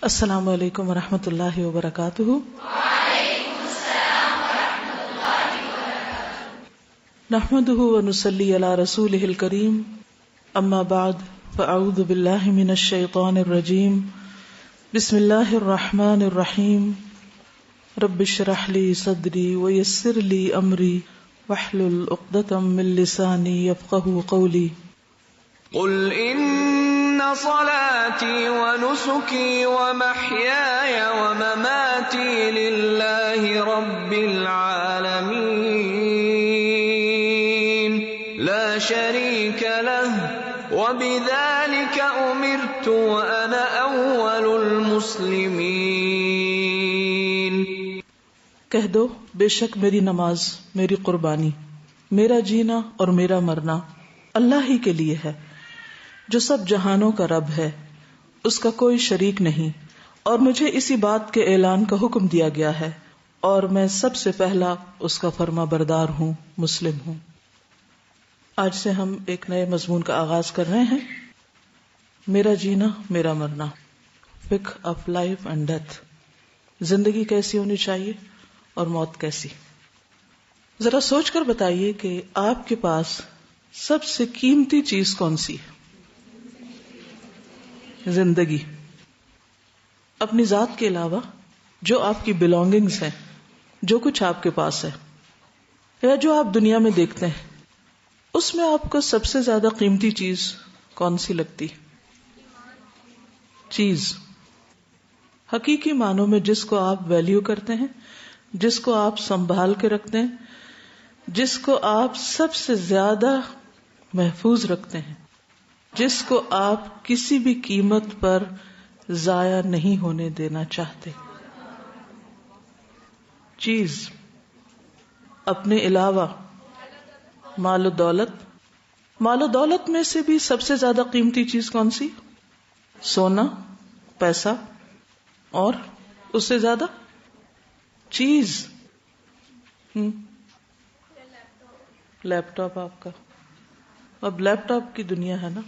السلام علیکم ورحمۃ اللہ وبرکاتہ۔ وعلیکم السلام ورحمۃ اللہ وبرکاتہ۔ نحمده ونصلی علی رسولہ الکریم، اما بعد فاعوذ باللہ من الشیطان الرجیم، بسم اللہ الرحمن الرحیم، رب اشرح لی صدری ویسر لی امری واحلل عقدۃ من لسانی یفقهوا قولی۔ قل ان صلاتي ونسكي ومحياي ومماتي لله رب العالمين لا شريك له وبذلك امرت وانا اول المسلمين۔ کہہ دو، بے شک میری نماز، میری قربانی، میرا جینا اور میرا مرنا اللہ ہی کے لیے ہے، جو سب جہانوں کا رب ہے، اس کا کوئی شریک نہیں، اور مجھے اسی بات کے اعلان کا حکم دیا گیا ہے، اور میں سب سے پہلا اس کا فرما بردار ہوں، مسلم ہوں۔ آج سے ہم ایک نئے مضمون کا آغاز کر رہے ہیں، میرا جینا میرا مرنا، فقہ آف لائف اینڈ ڈیتھ۔ زندگی کیسی ہونی چاہیے اور موت کیسی؟ ذرا سوچ کر بتائیے کہ آپ کے پاس سب سے قیمتی چیز کون سی ہے؟ زندگی۔ اپنی ذات کے علاوہ جو آپ کی بلانگنگز ہیں، جو کچھ آپ کے پاس ہے یا جو آپ دنیا میں دیکھتے ہیں، اس میں آپ کو سب سے زیادہ قیمتی چیز کون سی لگتی؟ چیز حقیقی معنوں میں جس کو آپ ویلیو کرتے ہیں، جس کو آپ سنبھال کے رکھتے ہیں، جس کو آپ سب سے زیادہ محفوظ رکھتے ہیں، جس کو آپ کسی بھی قیمت پر ضائع نہیں ہونے دینا چاہتے۔ چیز۔ اپنے علاوہ مال و دولت۔ مال و دولت میں سے بھی سب سے زیادہ قیمتی چیز کون سی؟ سونا، پیسہ، اور اس سے زیادہ چیز لیپ ٹاپ آپ کا۔ اب لیپ ٹاپ کی دنیا ہے نا۔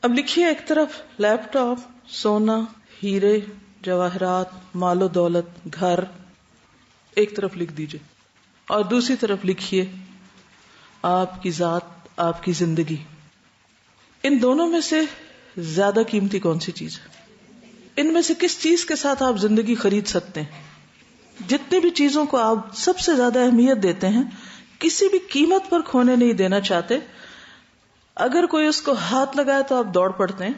اب لکھیے ایک طرف لیپ ٹاپ، سونا، ہیرے جواہرات، مال و دولت، گھر، ایک طرف لکھ دیجئے، اور دوسری طرف لکھیے آپ کی ذات، آپ کی زندگی۔ ان دونوں میں سے زیادہ قیمتی کون سی چیز ہے؟ ان میں سے کس چیز کے ساتھ آپ زندگی خرید سکتے ہیں؟ جتنی بھی چیزوں کو آپ سب سے زیادہ اہمیت دیتے ہیں، کسی بھی قیمت پر کھونے نہیں دینا چاہتے، اگر کوئی اس کو ہاتھ لگائے تو آپ دوڑ پڑتے ہیں،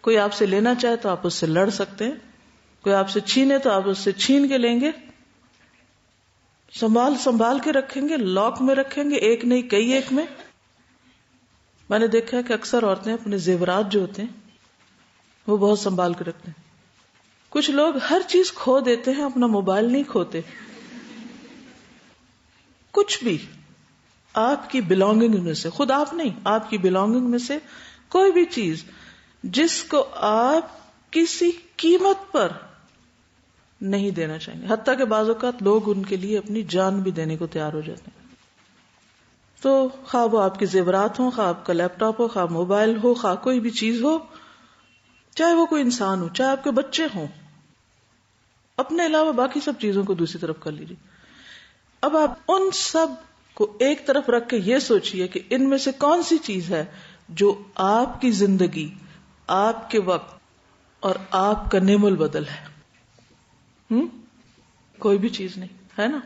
کوئی آپ سے لینا چاہے تو آپ اس سے لڑ سکتے ہیں، کوئی آپ سے چھینے تو آپ اس سے چھین کے لیں گے، سنبھال کے رکھیں گے، لاک میں رکھیں گے، ایک نہیں کئی ایک میں۔ میں نے دیکھا ہے کہ اکثر عورتیں اپنے زیورات جو ہوتے ہیں وہ بہت سنبھال کے رکھتے ہیں۔ کچھ لوگ ہر چیز کھو دیتے ہیں، اپنا موبائل نہیں کھوتے۔ کچھ بھی آپ کی بلانگنگ میں سے، خود آپ نہیں، آپ کی بلانگنگ میں سے کوئی بھی چیز جس کو آپ کسی قیمت پر نہیں دینا چاہیں گے، حتیٰ کہ بعض اوقات لوگ ان کے لیے اپنی جان بھی دینے کو تیار ہو جاتے ہیں۔ تو خواہ وہ آپ کے زیورات ہوں، خواہ آپ کا لیپ ٹاپ ہو، خواہ موبائل ہو، خواہ کوئی بھی چیز ہو، چاہے وہ کوئی انسان ہو، چاہے آپ کے بچے ہوں، اپنے علاوہ باقی سب چیزوں کو دوسری طرف کر لیجیے۔ اب آپ ان سب کو ایک طرف رکھ کے یہ سوچئے کہ ان میں سے کون سی چیز ہے جو آپ کی زندگی، آپ کے وقت اور آپ کا نعم البدل ہے۔ کوئی بھی چیز نہیں ہے نا۔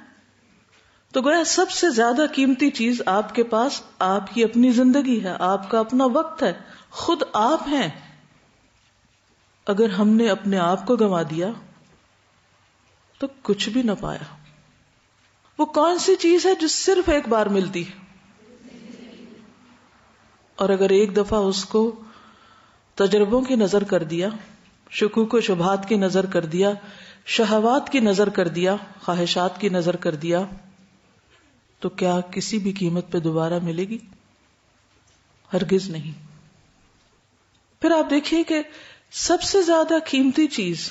تو گویا سب سے زیادہ قیمتی چیز آپ کے پاس آپ کی اپنی زندگی ہے، آپ کا اپنا وقت ہے، خود آپ ہیں۔ اگر ہم نے اپنے آپ کو گنوا دیا تو کچھ بھی نہ پایا۔ وہ کون سی چیز ہے جو صرف ایک بار ملتی ہے، اور اگر ایک دفعہ اس کو تجربوں کی نظر کر دیا، شکوک و شبہات کی نظر کر دیا، شہوات کی نظر کر دیا، خواہشات کی نظر کر دیا، تو کیا کسی بھی قیمت پہ دوبارہ ملے گی؟ ہرگز نہیں۔ پھر آپ دیکھیے کہ سب سے زیادہ قیمتی چیز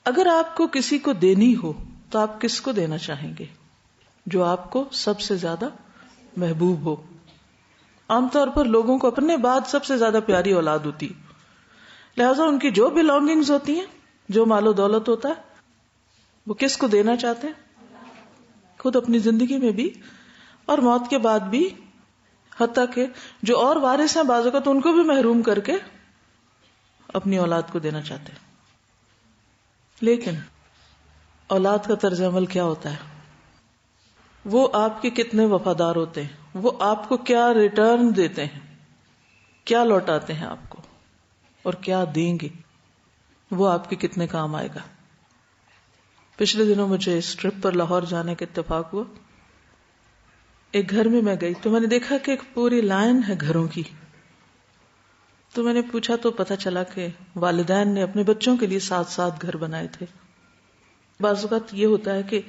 اگر آپ کو کسی کو دینی ہو تو آپ کس کو دینا چاہیں گے؟ جو آپ کو سب سے زیادہ محبوب ہو۔ عام طور پر لوگوں کو اپنے بعد سب سے زیادہ پیاری اولاد ہوتی، لہذا ان کی جو بلانگنگز ہوتی ہیں، جو مال و دولت ہوتا ہے، وہ کس کو دینا چاہتے ہیں؟ خود اپنی زندگی میں بھی اور موت کے بعد بھی، حتیٰ کہ جو اور وارث ہیں بعض اوقات ان کو بھی محروم کر کے اپنی اولاد کو دینا چاہتے ہیں. لیکن اولاد کا طرز عمل کیا ہوتا ہے؟ وہ آپ کے کتنے وفادار ہوتے ہیں، وہ آپ کو کیا ریٹرن دیتے ہیں، کیا لوٹاتے ہیں آپ کو، اور کیا دیں گے، وہ آپ کے کتنے کام آئے گا. پچھلے دنوں مجھے اس ٹرپ پر لاہور جانے کا اتفاق ہوا. ایک گھر میں گئی تو میں نے دیکھا کہ ایک پوری لائن ہے گھروں کی. تو میں نے پوچھا تو پتا چلا کہ والدین نے اپنے بچوں کے لیے 7 گھر بنائے تھے. بعض اوقات یہ ہوتا ہے کہ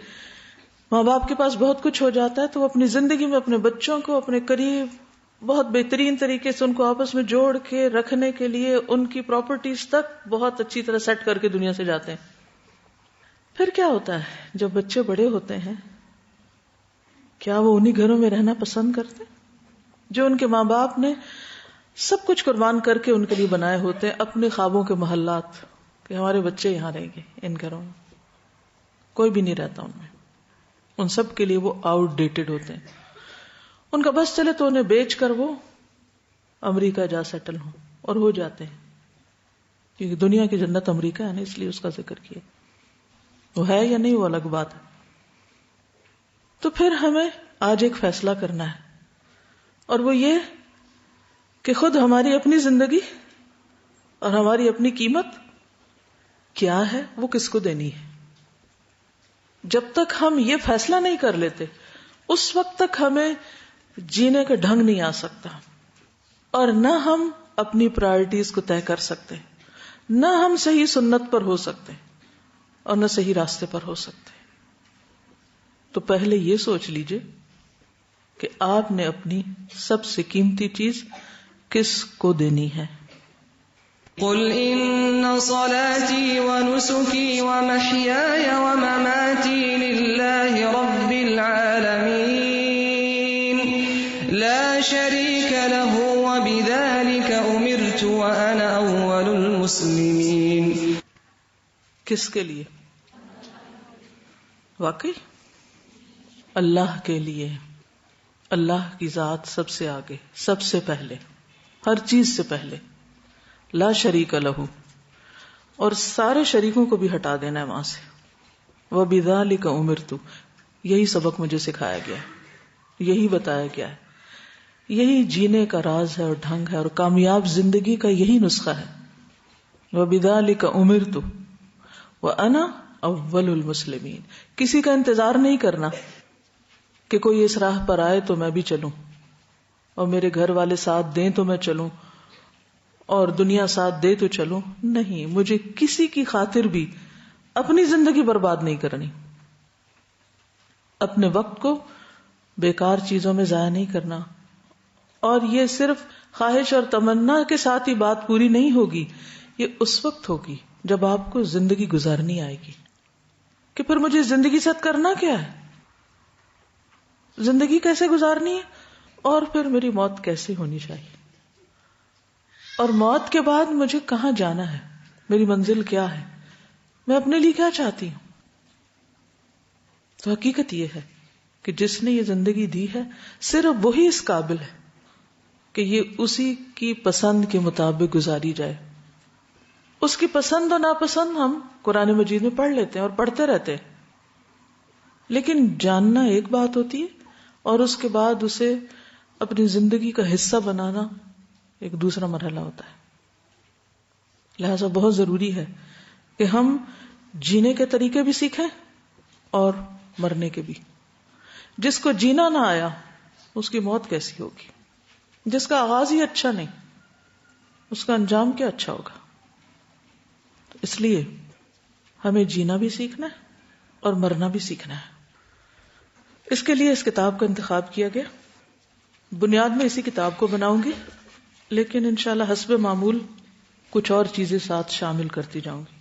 ماں باپ کے پاس بہت کچھ ہو جاتا ہے تو وہ اپنی زندگی میں اپنے بچوں کو اپنے قریب بہت بہترین طریقے سے ان کو آپس میں جوڑ کے رکھنے کے لیے ان کی پراپرٹیز تک بہت اچھی طرح سیٹ کر کے دنیا سے جاتے ہیں. پھر کیا ہوتا ہے جب بچے بڑے ہوتے ہیں، کیا وہ انہی گھروں میں رہنا پسند کرتے جو ان کے ماں باپ نے سب کچھ قربان کر کے ان کے لیے بنائے ہوتے ہیں، اپنے خوابوں کے محلات، کہ ہمارے بچے یہاں رہیں گے ان گھروں میں؟ کوئی بھی نہیں رہتا ان میں. ان سب کے لیے وہ آؤٹ ڈیٹڈ ہوتے ہیں. ان کا بس چلے تو انہیں بیچ کر وہ امریکہ جا سیٹل ہوں، اور ہو جاتے ہیں، کیونکہ دنیا کی جنت امریکہ ہے نا، اس لیے اس کا ذکر کیا. وہ ہے یا نہیں وہ الگ بات ہے. تو پھر ہمیں آج ایک فیصلہ کرنا ہے، اور وہ یہ کہ خود ہماری اپنی زندگی اور ہماری اپنی قیمت کیا ہے، وہ کس کو دینی ہے. جب تک ہم یہ فیصلہ نہیں کر لیتے اس وقت تک ہمیں جینے کا ڈھنگ نہیں آ سکتا، اور نہ ہم اپنی پرائرٹیز کو طے کر سکتے، نہ ہم صحیح سنت پر ہو سکتے، اور نہ صحیح راستے پر ہو سکتے. تو پہلے یہ سوچ لیجئے کہ آپ نے اپنی سب سے قیمتی چیز کس کو دینی ہے. قل ان صلاتي ونسكي ومحياي ومماتي لله رب العالمين لا شريك له وبذلك امرت وانا اول المسلمين. کس کے لیے؟ واقعی اللہ کے لیے. اللہ کی ذات سب سے آگے، سب سے پہلے، ہر چیز سے پہلے. لا شریک لہ، اور سارے شریکوں کو بھی ہٹا دینا ہے وہاں سے. وَبِذَلِكَ أُمِرْتُ، یہی سبق مجھے سکھایا گیا ہے، یہی بتایا گیا ہے، یہی جینے کا راز ہے اور ڈھنگ ہے، اور کامیاب زندگی کا یہی نسخہ ہے. وَبِذَلِكَ أُمِرْتُ وَأَنَا أَوَّلُ الْمُسْلِمِينَ. کسی کا انتظار نہیں کرنا کہ کوئی اس راہ پر آئے تو میں بھی چلوں، اور میرے گھر والے ساتھ دیں تو میں چلوں، اور دنیا ساتھ دے تو چلوں. نہیں، مجھے کسی کی خاطر بھی اپنی زندگی برباد نہیں کرنی، اپنے وقت کو بیکار چیزوں میں ضائع نہیں کرنا. اور یہ صرف خواہش اور تمنا کے ساتھ ہی بات پوری نہیں ہوگی، یہ اس وقت ہوگی جب آپ کو زندگی گزارنی آئے گی کہ پھر مجھے زندگی ساتھ کرنا کیا ہے، زندگی کیسے گزارنی ہے، اور پھر میری موت کیسے ہونی چاہیے، اور موت کے بعد مجھے کہاں جانا ہے، میری منزل کیا ہے، میں اپنے لیے کیا چاہتی ہوں. تو حقیقت یہ ہے کہ جس نے یہ زندگی دی ہے صرف وہی اس قابل ہے کہ یہ اسی کی پسند کے مطابق گزاری جائے. اس کی پسند اور ناپسند ہم قرآن مجید میں پڑھ لیتے ہیں اور پڑھتے رہتے ہیں، لیکن جاننا ایک بات ہوتی ہے اور اس کے بعد اسے اپنی زندگی کا حصہ بنانا ایک دوسرا مرحلہ ہوتا ہے. لہذا بہت ضروری ہے کہ ہم جینے کے طریقے بھی سیکھیں اور مرنے کے بھی. جس کو جینا نہ آیا اس کی موت کیسی ہوگی؟ جس کا آغاز ہی اچھا نہیں اس کا انجام کیا اچھا ہوگا؟ اس لیے ہمیں جینا بھی سیکھنا ہے اور مرنا بھی سیکھنا ہے. اس کے لیے اس کتاب کا انتخاب کیا گیا. بنیاد میں اسی کتاب کو بناؤں گی، لیکن انشاءاللہ حسب معمول کچھ اور چیزیں ساتھ شامل کرتی جاؤں گی.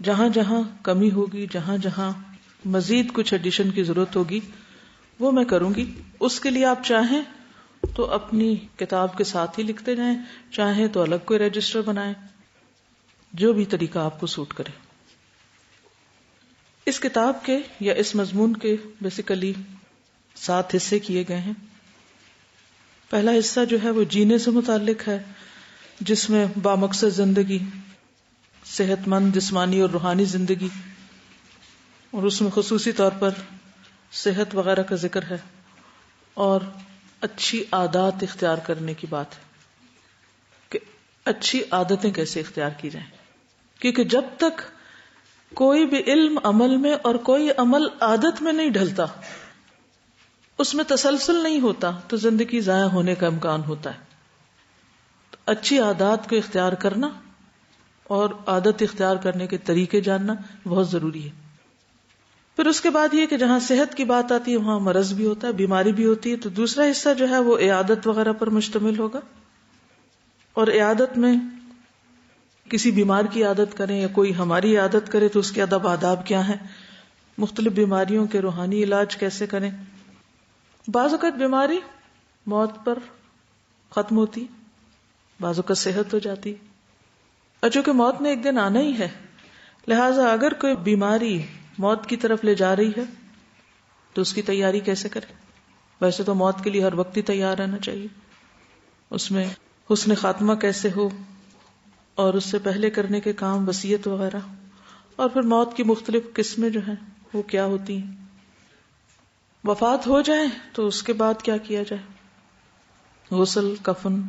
جہاں جہاں کمی ہوگی، جہاں جہاں مزید کچھ ایڈیشن کی ضرورت ہوگی وہ میں کروں گی. اس کے لیے آپ چاہیں تو اپنی کتاب کے ساتھ ہی لکھتے جائیں، چاہیں تو الگ کوئی رجسٹر بنائیں. جو بھی طریقہ آپ کو سوٹ کرے. اس کتاب کے یا اس مضمون کے بیسیکلی 7 حصے کیے گئے ہیں. پہلا حصہ جو ہے وہ جینے سے متعلق ہے، جس میں بامقصد زندگی، صحت مند جسمانی اور روحانی زندگی، اور اس میں خصوصی طور پر صحت وغیرہ کا ذکر ہے، اور اچھی عادات اختیار کرنے کی بات ہے کہ اچھی عادتیں کیسے اختیار کی جائیں. کیونکہ جب تک کوئی بھی علم عمل میں اور کوئی عمل عادت میں نہیں ڈھلتا، اس میں تسلسل نہیں ہوتا، تو زندگی ضائع ہونے کا امکان ہوتا ہے. تو اچھی عادات کو اختیار کرنا اور عادت اختیار کرنے کے طریقے جاننا بہت ضروری ہے. پھر اس کے بعد یہ کہ جہاں صحت کی بات آتی ہے وہاں مرض بھی ہوتا ہے، بیماری بھی ہوتی ہے. تو دوسرا حصہ جو ہے وہ عیادت وغیرہ پر مشتمل ہوگا، اور عیادت میں کسی بیمار کی عادت کریں یا کوئی ہماری عادت کرے تو اس کے ادب آداب کیا ہیں، مختلف بیماریوں کے روحانی علاج کیسے کریں. بعض اوقات بیماری موت پر ختم ہوتی، بعض اوقات صحت ہو جاتی، اور چونکہ موت نے ایک دن آنا ہی ہے، لہٰذا اگر کوئی بیماری موت کی طرف لے جا رہی ہے تو اس کی تیاری کیسے کرے. ویسے تو موت کے لیے ہر وقت ہی تیار رہنا چاہیے، اس میں حسن خاتمہ کیسے ہو، اور اس سے پہلے کرنے کے کام وصیت وغیرہ، اور پھر موت کی مختلف قسمیں جو ہیں وہ کیا ہوتی ہیں. وفات ہو جائے تو اس کے بعد کیا کیا جائے، غسل، کفن،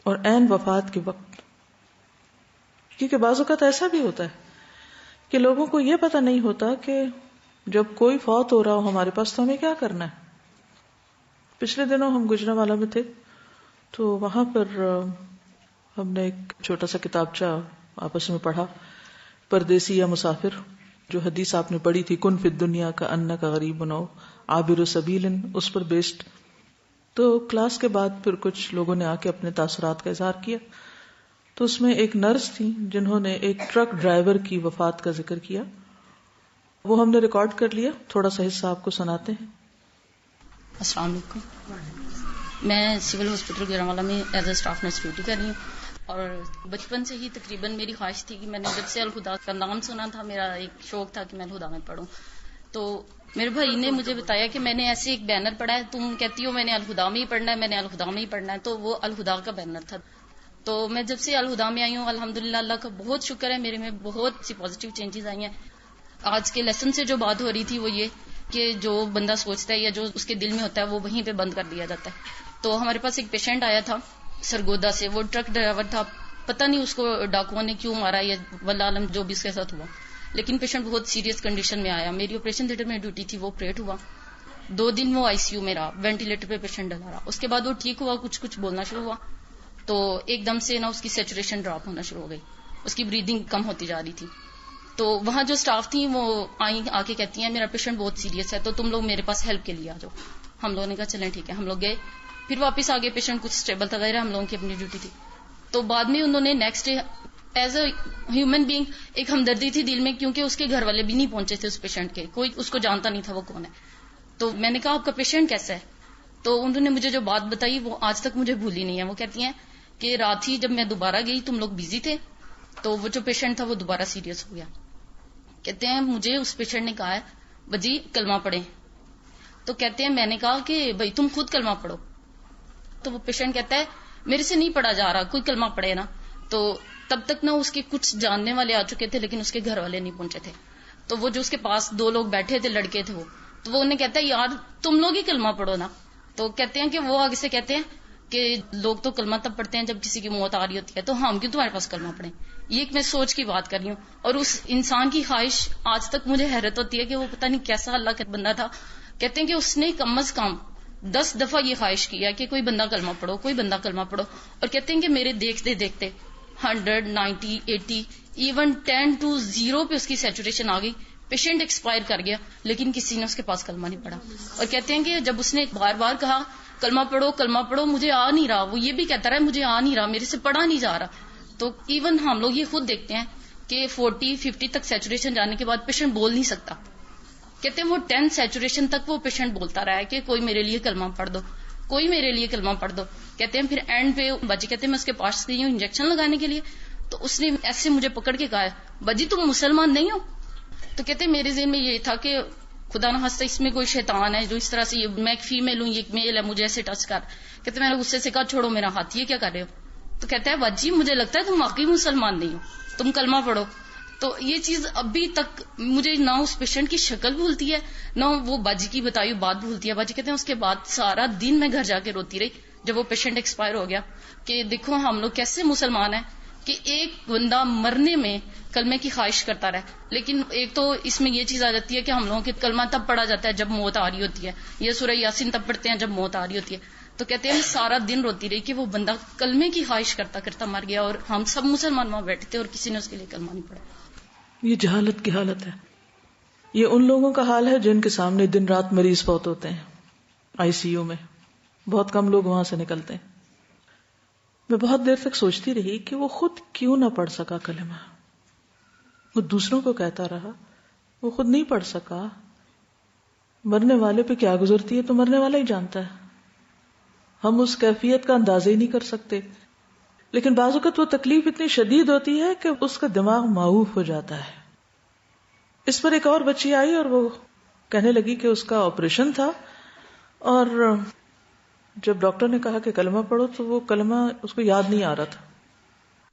اور عین وفات کے وقت. کیونکہ بعض اوقات ایسا بھی ہوتا ہے کہ لوگوں کو یہ پتہ نہیں ہوتا کہ جب کوئی فوت ہو رہا ہو ہمارے پاس تو ہمیں کیا کرنا ہے. پچھلے دنوں ہم گجرانوالہ میں تھے، تو وہاں پر ہم نے ایک چھوٹا سا کتابچہ آپس میں پڑھا، پردیسی یا مسافر، جو حدیث آپ نے پڑھی تھی، کن فی الدنیا کا انک غریب نو عابر سبیل، اس پر بیسڈ. تو کلاس کے بعد پھر کچھ لوگوں نے آ کے اپنے تاثرات کا اظہار کیا. تو اس میں ایک نرس تھی جنہوں نے ایک ٹرک ڈرائیور کی وفات کا ذکر کیا. وہ ہم نے ریکارڈ کر لیا، تھوڑا سا حصہ آپ کو سناتے ہیں. السلام علیکم. میں سول ہاسپٹل گجرانوالہ میں as a staff nurse duty کر رہی ہوں، اور بچپن سے ہی تقریباً میری خواہش تھی کہ میں نے جب سے الہدا کا نام سنا تھا، میرا ایک شوق تھا کہ میں الہدا میں پڑھوں. تو میرے بھائی نے مجھے بتایا کہ میں نے ایسے ایک بینر پڑھا ہے، تم کہتی ہو میں نے الہدا میں ہی پڑھنا ہے، میں نے الہدا میں ہی پڑھنا ہے. تو وہ الہدا کا بینر تھا. تو میں جب سے الہدا میں آئی ہوں، الحمدللہ اللہ کا بہت شکر ہے، میرے میں بہت سی پازیٹیو چینجز آئی ہیں. آج کے لیسن سے جو بات ہو رہی تھی وہ یہ کہ جو بندہ سوچتا ہے یا جو اس کے دل میں ہوتا ہے وہ وہیں پہ بند کر دیا جاتا ہے. تو ہمارے پاس ایک پیشنٹ آیا تھا سرگودا سے، وہ ٹرک ڈرائیور تھا، پتہ نہیں اس کو ڈاکوؤں نے کیوں مارا یا واللہ عالم جو بھی اس کے ساتھ ہوا، لیکن پیشنٹ بہت سیریس کنڈیشن میں آیا. میری آپریشن تھیٹر میں ڈیوٹی تھی، وہ آپریٹ ہوا. 2 دن وہ آئی سی یو میں رہا، وینٹیلیٹر پہ پیشنٹ ڈلا رہا. اس کے بعد وہ ٹھیک ہوا، کچھ بولنا شروع ہوا، تو ایک دم سے نا اس کی سیچوریشن ڈراپ ہونا شروع ہو گئی، اس کی بریدنگ کم ہوتی جا رہی تھی. تو وہاں جو اسٹاف تھی وہ آئیں آ کے کہتی ہیں میرا پیشنٹ بہت سیریس ہے، تو تم لوگ میرے پاس ہیلپ کے لیے آ جاؤ. ہم لوگوں نے کہا چلیں ٹھیک ہے. ہم لوگ گئے، پھر واپس آگے پیشنٹ کچھ اسٹیبل تھا، غیر ہم لوگوں کی اپنی ڈیوٹی تھی. تو بعد میں انہوں نے next day as a human being ایک ہمدردی تھی دل میں، کیونکہ اس کے گھر والے بھی نہیں پہنچے تھے اس پیشنٹ کے، کوئی اس کو جانتا نہیں تھا وہ کون ہے. تو میں نے کہا آپ کا پیشنٹ کیسا ہے؟ تو انہوں نے مجھے جو بات بتائی وہ آج تک مجھے بھولی نہیں ہے. وہ کہتی ہیں کہ رات ہی جب میں دوبارہ گئی تم لوگ بزی تھے، تو وہ جو پیشنٹ تھا وہ دوبارہ سیریس ہو گیا. کہتے ہیں مجھے اس پیشنٹ نے کہا ہے بجی کلمہ پڑھیں. تو کہتے ہیں میں نے کہا کہ بھائی تم خود کلمہ پڑھو. تو وہ پیشنٹ کہتا ہے میرے سے نہیں پڑھا جا رہا، کوئی کلمہ پڑھے نا. تو تب تک نا اس کے کچھ جاننے والے آ چکے تھے لیکن اس کے گھر والے نہیں پہنچے تھے. تو وہ جو اس کے پاس 2 لوگ بیٹھے تھے، لڑکے تھے وہ، تو وہ انہیں کہتا ہے یار تم لوگ ہی کلمہ پڑھو نا. تو کہتے ہیں کہ وہ آگے سے کہتے ہیں کہ لوگ تو کلمہ تب پڑھتے ہیں جب کسی کی موت آ رہی ہوتی ہے، تو ہم کیوں تمہارے پاس کلمہ پڑھیں. یہ ایک میں سوچ کی بات کر رہی ہوں. اور اس انسان کی خواہش آج تک مجھے حیرت ہوتی ہے کہ وہ پتہ نہیں کیسا اللہ کا بندہ تھا. کہتے ہیں کہ اس نے کم از کم 10 دفعہ یہ خواہش کیا کہ کوئی بندہ کلمہ پڑھو، کوئی بندہ کلمہ پڑھو. اور کہتے ہیں کہ میرے دیکھتے دیکھتے 100 90 80 ایون 10 to 0 پہ اس کی سیچوریشن آ گئی. پیشنٹ ایکسپائر کر گیا لیکن کسی نے اس کے پاس کلمہ نہیں پڑھا. اور کہتے ہیں کہ جب اس نے بار بار کہا کلمہ پڑھو کلمہ پڑھو، مجھے آ نہیں رہا، وہ یہ بھی کہتا رہا مجھے آ نہیں رہا، میرے سے پڑھا نہیں جا رہا. تو ایون ہم لوگ یہ خود دیکھتے ہیں کہ 40 50 تک سیچوریشن جانے کے بعد پیشنٹ بول نہیں سکتا. کہتے ہیں وہ 10 سیچوریشن تک وہ پیشنٹ بولتا رہا ہے کہ کوئی میرے لیے کلمہ پڑھ دو، کوئی میرے لیے کلمہ پڑھ دو. کہتے ہیں پھر اینڈ پہ بچے کہتے ہیں میں اس کے پاس گئی ہوں انجیکشن لگانے کے لیے، تو اس نے ایسے مجھے پکڑ کے کہا باجی تم مسلمان نہیں ہو؟ تو کہتے میرے ذہن میں یہ تھا کہ خدا نہ خواستہ اس میں کوئی شیطان ہے جو اس طرح سے میں ایک فیمیل ہوں یہ ایک میل ہے مجھے ایسے ٹچ کر. کہتے میں نے غصے سے کہا چھوڑو میرا ہاتھ, یہ کیا کر رہے ہو؟ تو کہتا ہے باجی مجھے لگتا ہے تم واقعی مسلمان نہیں ہو, تم کلمہ پڑھو. تو یہ چیز ابھی تک مجھے نہ اس پیشنٹ کی شکل بھولتی ہے نہ وہ باجی کی بتائی بات بھولتی ہے. باجی کہتے ہیں اس کے بعد سارا دن میں گھر جا کے روتی رہی جب وہ پیشنٹ ایکسپائر ہو گیا کہ دیکھو ہم لوگ کیسے مسلمان ہیں کہ ایک بندہ مرنے میں کلمے کی خواہش کرتا رہے. لیکن ایک تو اس میں یہ چیز آ جاتی ہے کہ ہم لوگوں کے کلمہ تب پڑھا جاتا ہے جب موت آ رہی ہوتی ہے, یہ سورہ یاسین تب پڑھتے ہیں جب موت آ رہی ہوتی ہے. تو کہتے ہیں سارا دن روتی رہی کہ وہ بندہ کلمے کی خواہش کرتا کرتا مر گیا اور ہم سب مسلمان وہاں بیٹھے تھے اور کسی نے اس کے لیے کلمہ نہیں پڑھا. یہ جہالت کی حالت ہے. یہ ان لوگوں کا حال ہے جن کے سامنے دن رات مریض بہت ہوتے ہیں آئی سی یو میں, بہت کم لوگ وہاں سے نکلتے ہیں. میں بہت دیر تک سوچتی رہی کہ وہ خود کیوں نہ پڑھ سکا کلمہ. وہ دوسروں کو کہتا رہا, وہ خود نہیں پڑھ سکا. مرنے والے پہ کیا گزرتی ہے تو مرنے والا ہی جانتا ہے, ہم اس کیفیت کا اندازہ ہی نہیں کر سکتے. لیکن بعض اوقات وہ تکلیف اتنی شدید ہوتی ہے کہ اس کا دماغ معوف ہو جاتا ہے. اس پر ایک اور بچی آئی اور وہ کہنے لگی کہ اس کا آپریشن تھا اور جب ڈاکٹر نے کہا کہ کلمہ پڑھو تو وہ کلمہ اس کو یاد نہیں آ رہا تھا.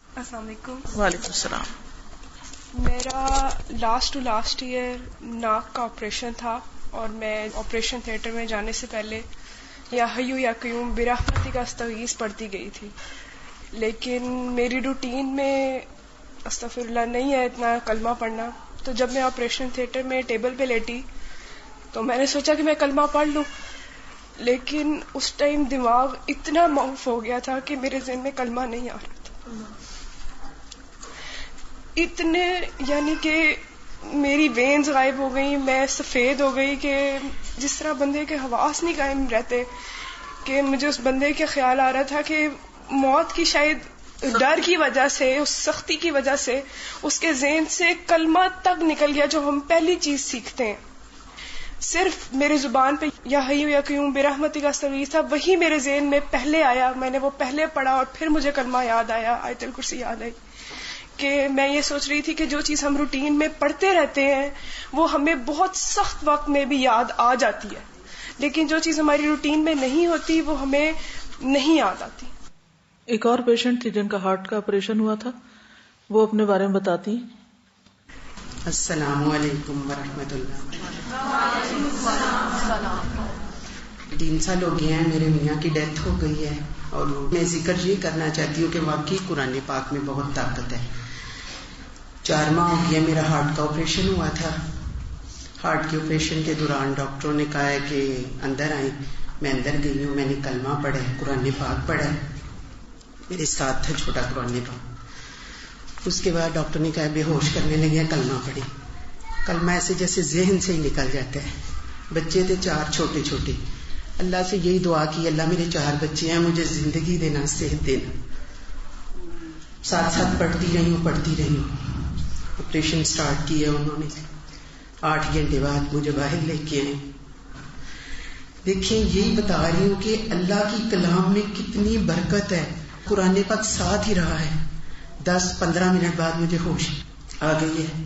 السلام علیکم. وعلیکم السلام. میرا لاسٹ ایئر ناک کا آپریشن تھا اور میں آپریشن تھیٹر میں جانے سے پہلے یا حیو یا قیوم برحمتی کا استغیث پڑھتی گئی تھی. لیکن میری روٹین میں استغفر اللہ نہیں ہے اتنا کلمہ پڑھنا. تو جب میں آپریشن تھیٹر میں ٹیبل پہ لیٹی تو میں نے سوچا کہ میں کلمہ پڑھ لوں, لیکن اس ٹائم دماغ اتنا معاف ہو گیا تھا کہ میرے ذہن میں کلمہ نہیں آ رہا تھا. اتنے یعنی کہ میری وینز غائب ہو گئی, میں سفید ہو گئی کہ جس طرح بندے کے حواس نہیں قائم رہتے, کہ مجھے اس بندے کے خیال آ رہا تھا کہ موت کی شاید ڈر کی وجہ سے, اس سختی کی وجہ سے اس کے ذہن سے کلمہ تک نکل گیا جو ہم پہلی چیز سیکھتے ہیں. صرف میرے زبان پہ یا حیو یا قیوم برحمتی کا استغیث تھا, وہی میرے ذہن میں پہلے آیا. میں نے وہ پہلے پڑھا اور پھر مجھے کلمہ یاد آیا, آیت الکرسی یاد آئی. کہ میں یہ سوچ رہی تھی کہ جو چیز ہم روٹین میں پڑھتے رہتے ہیں وہ ہمیں بہت سخت وقت میں بھی یاد آ جاتی ہے, لیکن جو چیز ہماری روٹین میں نہیں ہوتی وہ ہمیں نہیں یاد آتی. ایک اور پیشنٹ تھی جن کا ہارٹ کا آپریشن ہوا تھا, وہ اپنے بارے میں بتاتی. السلام علیکم ورحمۃ اللہ. 3 سال ہو گئے ہیں میرے میاں کی ڈیتھ ہو گئی ہے, اور میں ذکر یہ کرنا چاہتی ہوں کہ واقعی قرآن پاک میں بہت طاقت ہے. 4 ماہ ہو گیا میرا ہارٹ کا آپریشن ہوا تھا. ہارٹ کے آپریشن کے دوران ڈاکٹروں نے کہا ہے کہ اندر آئیں. میں اندر گئی ہوں, میں نے کلمہ پڑھا ہے, قرآن پاک پڑھا ہے, میرے ساتھ تھا چھوٹا قرآن پاک. اس کے بعد ڈاکٹر نے کہا بے ہوش کرنے لگے, کلمہ پڑھی. کلمہ ایسے جیسے ذہن سے ہی نکل جاتا ہے. بچے تھے 4 چھوٹے چھوٹے. اللہ سے یہی دعا کی, اللہ میرے 4 بچے ہیں, مجھے زندگی دینا, صحت دینا. ساتھ پڑھتی رہی ہوں. آپریشن سٹارٹ کیا انہوں نے, 8 گھنٹے بعد مجھے باہر لے کے آئے. دیکھیں یہی بتا رہی ہوں کہ اللہ کی کلام میں کتنی برکت ہے. قرآن پاک ساتھ ہی رہا ہے. 10-15 منٹ بعد مجھے ہوش آ گئی ہے.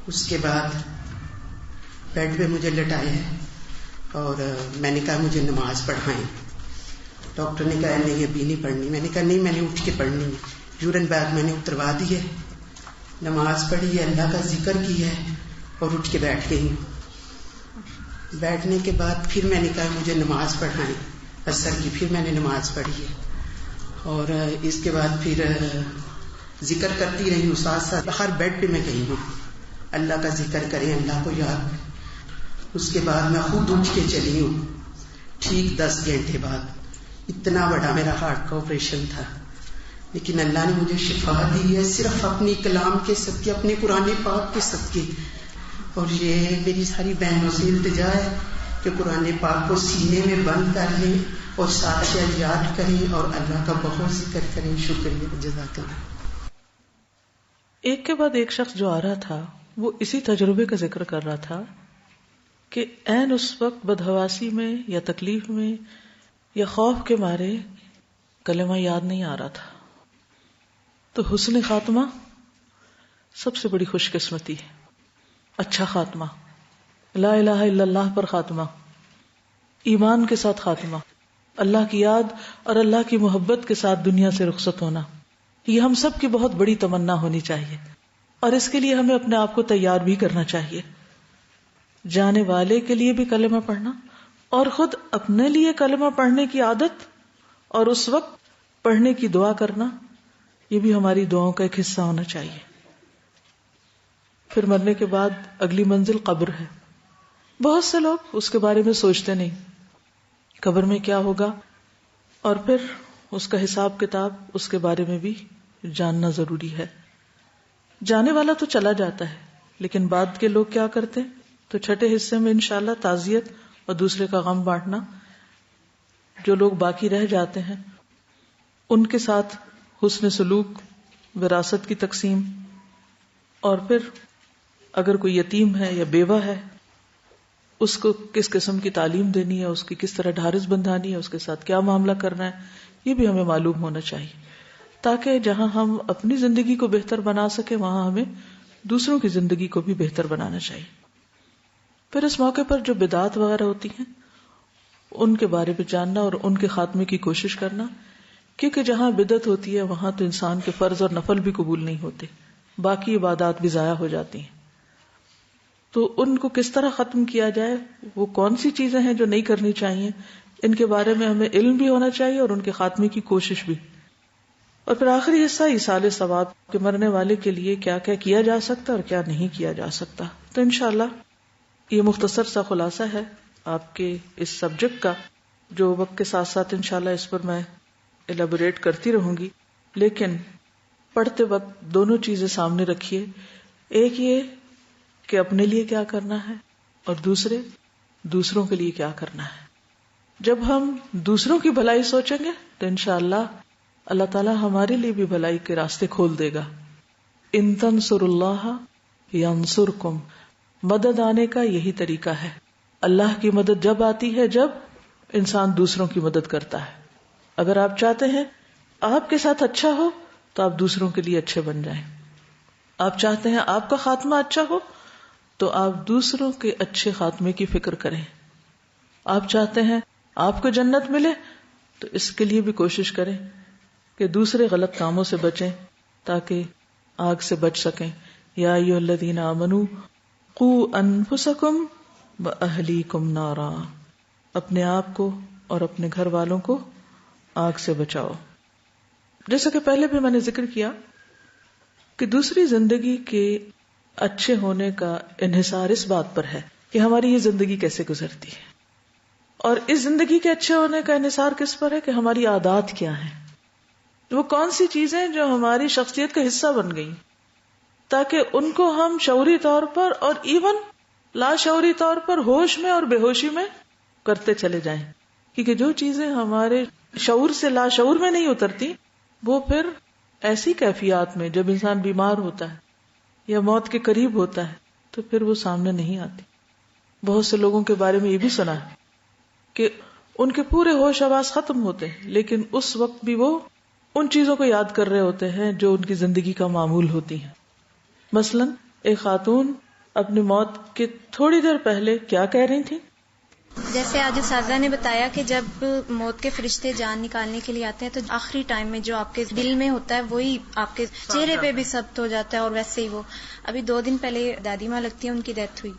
اس کے بعد بیڈ پہ مجھے لٹایا ہے اور میں نے کہا مجھے نماز پڑھائیں. ڈاکٹر نے کہا نہیں ابھی نہیں پڑھنی. میں نے کہا نہیں, میں نے اٹھ کے پڑھنی ہے. یورین بیگ میں نے اتروا دی ہے, نماز پڑھی ہے, اللہ کا ذکر کیا ہے اور اٹھ کے بیٹھ گئی ہوں. بیٹھنے کے بعد پھر میں نے کہا مجھے نماز پڑھائیں عصر کی. پھر میں نے نماز پڑھی ہے اور اس کے بعد پھر ذکر کرتی رہی ہوں. ساتھ ہر بیڈ پہ میں گئی ہوں, اللہ کا ذکر کریں, اللہ کو یاد. اس کے بعد میں خود اٹھ کے چلی ہوں. ٹھیک 10 گھنٹے بعد. اتنا بڑا میرا ہارٹ کا آپریشن تھا, لیکن اللہ نے مجھے شفا دی ہے صرف اپنی کلام کے صدقے, اپنے قرآن پاک کے صدقے. اور یہ میری ساری بہنوں سے التجا ہے کہ قرآن پاک کو سینے میں بند کر لیں اور ساتھ یاد کریں اور اللہ کا بہت ذکر کریں. شکریہ, جزاک اللہ. ایک کے بعد ایک شخص جو آ رہا تھا وہ اسی تجربے کا ذکر کر رہا تھا کہ عین اس وقت بدحواسی میں یا تکلیف میں یا خوف کے مارے کلمہ یاد نہیں آ رہا تھا. تو حسن خاتمہ سب سے بڑی خوش قسمتی ہے. اچھا خاتمہ، لا الہ الا اللہ پر خاتمہ، ایمان کے ساتھ خاتمہ، اللہ کی یاد اور اللہ کی محبت کے ساتھ دنیا سے رخصت ہونا، یہ ہم سب کی بہت بڑی تمنا ہونی چاہیے. اور اس کے لیے ہمیں اپنے آپ کو تیار بھی کرنا چاہیے. جانے والے کے لیے بھی کلمہ پڑھنا اور خود اپنے لیے کلمہ پڑھنے کی عادت اور اس وقت پڑھنے کی دعا کرنا، یہ بھی ہماری دعاؤں کا ایک حصہ ہونا چاہیے. پھر مرنے کے بعد اگلی منزل قبر ہے. بہت سے لوگ اس کے بارے میں سوچتے نہیں، قبر میں کیا ہوگا، اور پھر اس کا حساب کتاب، اس کے بارے میں بھی جاننا ضروری ہے. جانے والا تو چلا جاتا ہے، لیکن بعد کے لوگ کیا کرتے؟ تو چھٹے حصے میں انشاءاللہ تعزیت اور دوسرے کا غم بانٹنا. جو لوگ باقی رہ جاتے ہیں ان کے ساتھ حسن سلوک، وراثت کی تقسیم، اور پھر اگر کوئی یتیم ہے یا بیوہ ہے اس کو کس قسم کی تعلیم دینی ہے، اس کی کس طرح ڈھارس بندھانی ہے، اس کے ساتھ کیا معاملہ کرنا ہے، یہ بھی ہمیں معلوم ہونا چاہیے، تاکہ جہاں ہم اپنی زندگی کو بہتر بنا سکیں وہاں ہمیں دوسروں کی زندگی کو بھی بہتر بنانا چاہیے. پھر اس موقع پر جو بدعات وغیرہ ہوتی ہیں ان کے بارے میں جاننا اور ان کے خاتمے کی کوشش کرنا، کیونکہ جہاں بدعت ہوتی ہے وہاں تو انسان کے فرض اور نفل بھی قبول نہیں ہوتے، باقی عبادات بھی ضائع ہو جاتی ہیں. تو ان کو کس طرح ختم کیا جائے، وہ کون سی چیزیں ہیں جو نہیں کرنی چاہیے، ان کے بارے میں ہمیں علم بھی ہونا چاہیے اور ان کے خاتمے کی کوشش بھی. اور پھر آخری حصہ ایصال ثواب، کہ مرنے والے کے لیے کیا کیا کیا جا سکتا اور کیا نہیں کیا جا سکتا. تو انشاءاللہ یہ مختصر سا خلاصہ ہے آپ کے اس سبجیکٹ کا، جو وقت کے ساتھ ساتھ انشاءاللہ اس پر میں ایلیبوریٹ کرتی رہوں گی. لیکن پڑھتے وقت دونوں چیزیں سامنے رکھیے، ایک یہ کہ اپنے لیے کیا کرنا ہے اور دوسروں کے لیے کیا کرنا ہے. جب ہم دوسروں کی بھلائی سوچیں گے تو انشاءاللہ اللہ تعالی ہمارے لیے بھی بھلائی کے راستے کھول دے گا. ان تنصروا اللہ ینصرکم، مدد آنے کا یہی طریقہ ہے. اللہ کی مدد جب آتی ہے جب انسان دوسروں کی مدد کرتا ہے. اگر آپ چاہتے ہیں آپ کے ساتھ اچھا ہو تو آپ دوسروں کے لیے اچھے بن جائیں. آپ چاہتے ہیں آپ کا خاتمہ اچھا ہو تو آپ دوسروں کے اچھے خاتمے کی فکر کریں. آپ چاہتے ہیں آپ کو جنت ملے تو اس کے لیے بھی کوشش کریں کہ دوسرے غلط کاموں سے بچیں تاکہ آگ سے بچ سکیں. یا ایھا الذین آمنوا قوا انفسکم واہلیکم نارا، اپنے آپ کو اور اپنے گھر والوں کو آگ سے بچاؤ. جیسا کہ پہلے بھی میں نے ذکر کیا کہ دوسری زندگی کے اچھے ہونے کا انحصار اس بات پر ہے کہ ہماری یہ زندگی کیسے گزرتی ہے، اور اس زندگی کے اچھے ہونے کا انحصار کس پر ہے کہ ہماری عادات کیا ہیں، وہ کون سی چیزیں جو ہماری شخصیت کا حصہ بن گئی، تاکہ ان کو ہم شعوری طور پر اور ایون لاشعوری طور پر ہوش میں اور بے ہوشی میں کرتے چلے جائیں. کیونکہ جو چیزیں ہمارے شعور سے لاشعور میں نہیں اترتی وہ پھر ایسی کیفیات میں جب انسان بیمار ہوتا ہے یا موت کے قریب ہوتا ہے تو پھر وہ سامنے نہیں آتی. بہت سے لوگوں کے بارے میں یہ بھی سنا ہے کہ ان کے پورے ہوش حواس ختم ہوتے ہیں لیکن اس وقت بھی وہ ان چیزوں کو یاد کر رہے ہوتے ہیں جو ان کی زندگی کا معمول ہوتی ہیں. مثلا ایک خاتون اپنی موت کے تھوڑی دیر پہلے کیا کہہ رہی تھی؟ جیسے آج اساتذہ نے بتایا کہ جب موت کے فرشتے جان نکالنے کے لیے آتے ہیں تو آخری ٹائم میں جو آپ کے دل میں ہوتا ہے وہی آپ کے چہرے پہ بھی ثبت ہو جاتا ہے. اور ویسے ہی وہ ابھی 2 دن پہلے دادی ماں لگتی ہیں، ان کی ڈیتھ ہوئی.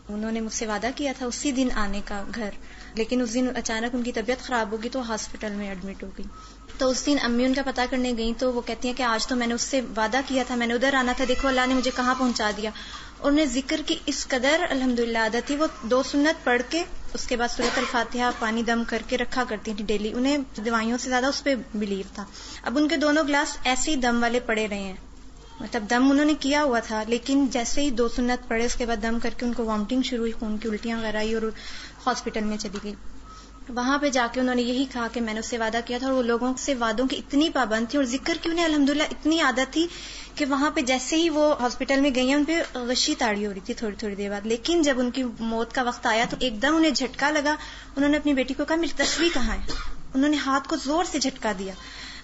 انہوں نے مجھ سے وعدہ کیا تھا اسی دن آنے کا گھر، لیکن اس دن اچانک ان کی طبیعت خراب ہوگی تو ہاسپٹل میں ایڈمٹ ہو گئی. تو اس دن امی ان کا پتہ کرنے گئی تو وہ کہتی ہیں کہ آج تو میں نے اس سے وعدہ کیا تھا، میں نے ادھر آنا تھا، دیکھو اللہ نے مجھے کہاں پہنچا دیا. اور انہیں ذکر کی اس قدر الحمدللہ عادت تھی، وہ 2 سنت پڑھ کے اس کے بعد سورۃ الفاتحہ پانی دم کر کے رکھا کرتی تھی ڈیلی. انہیں دوائیوں سے زیادہ اس پہ بلیو تھا. اب ان کے دونوں گلاس ایسے ہی دم والے پڑے رہے ہیں، مطلب دم انہوں نے کیا ہوا تھا لیکن جیسے ہی 2 سنت پڑے اس کے بعد دم کر کے ان کو وامٹنگ شروع ہوئی، خون کی الٹیاں وغیرہ آئی اور ہاسپٹل میں چلی گئی. وہاں پہ جا کے انہوں نے یہی کہا کہ میں نے اس سے وعدہ کیا تھا، اور وہ لوگوں سے وعدوں کی اتنی پابند تھی اور ذکر کی انہیں الحمدللہ اتنی عادت تھی کہ وہاں پہ جیسے ہی وہ ہاسپٹل میں گئی ہیں ان پہ غشی تاڑی ہو رہی تھی تھوڑی دیر بعد. لیکن جب ان کی موت کا وقت آیا تو ایک دم انہیں جھٹکا لگا. انہوں نے اپنی بیٹی کو کہا میری تسبیح کہاں ہے؟ انہوں نے ہاتھ کو زور سے جھٹکا دیا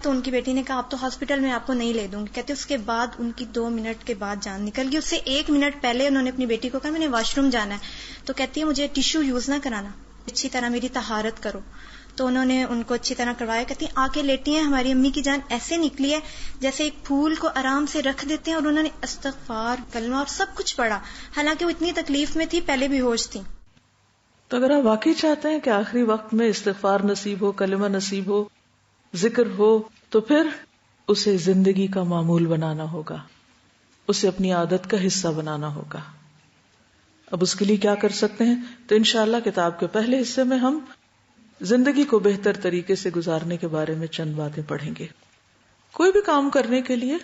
تو ان کی بیٹی نے کہا اب تو ہاسپٹل میں آپ کو نہیں لے دوں گی. کہتے اس کے بعد ان کی 2 منٹ کے بعد جان نکل گئی. اس سے 1 منٹ پہلے انہوں نے اپنی بیٹی کو کہا میں نے واش روم جانا ہے, تو کہتی ہے مجھے ٹیشو یوز نہ کرانا, اچھی طرح میری طہارت کرو. تو انہوں نے ان کو اچھی طرح کروایا. کہتی ہیں آ کے لیٹی ہیں, ہماری امی کی جان ایسے نکلی ہے جیسے ایک پھول کو آرام سے رکھ دیتے ہیں, اور انہوں نے استغفار, کلمہ اور سب کچھ پڑھا, حالانکہ وہ اتنی تکلیف میں تھی, پہلے بھی ہوش تھی. تو اگر آپ واقعی چاہتے ہیں کہ آخری وقت میں استغفار نصیب ہو, کلمہ نصیب ہو, ذکر ہو, تو پھر اسے زندگی کا معمول بنانا ہوگا, اسے اپنی عادت کا حصہ بنانا ہوگا. اب اس کے لیے کیا کر سکتے ہیں؟ تو انشاءاللہ کتاب کے پہلے حصے میں ہم زندگی کو بہتر طریقے سے گزارنے کے بارے میں چند باتیں پڑھیں گے. کوئی بھی کام کرنے کے لیے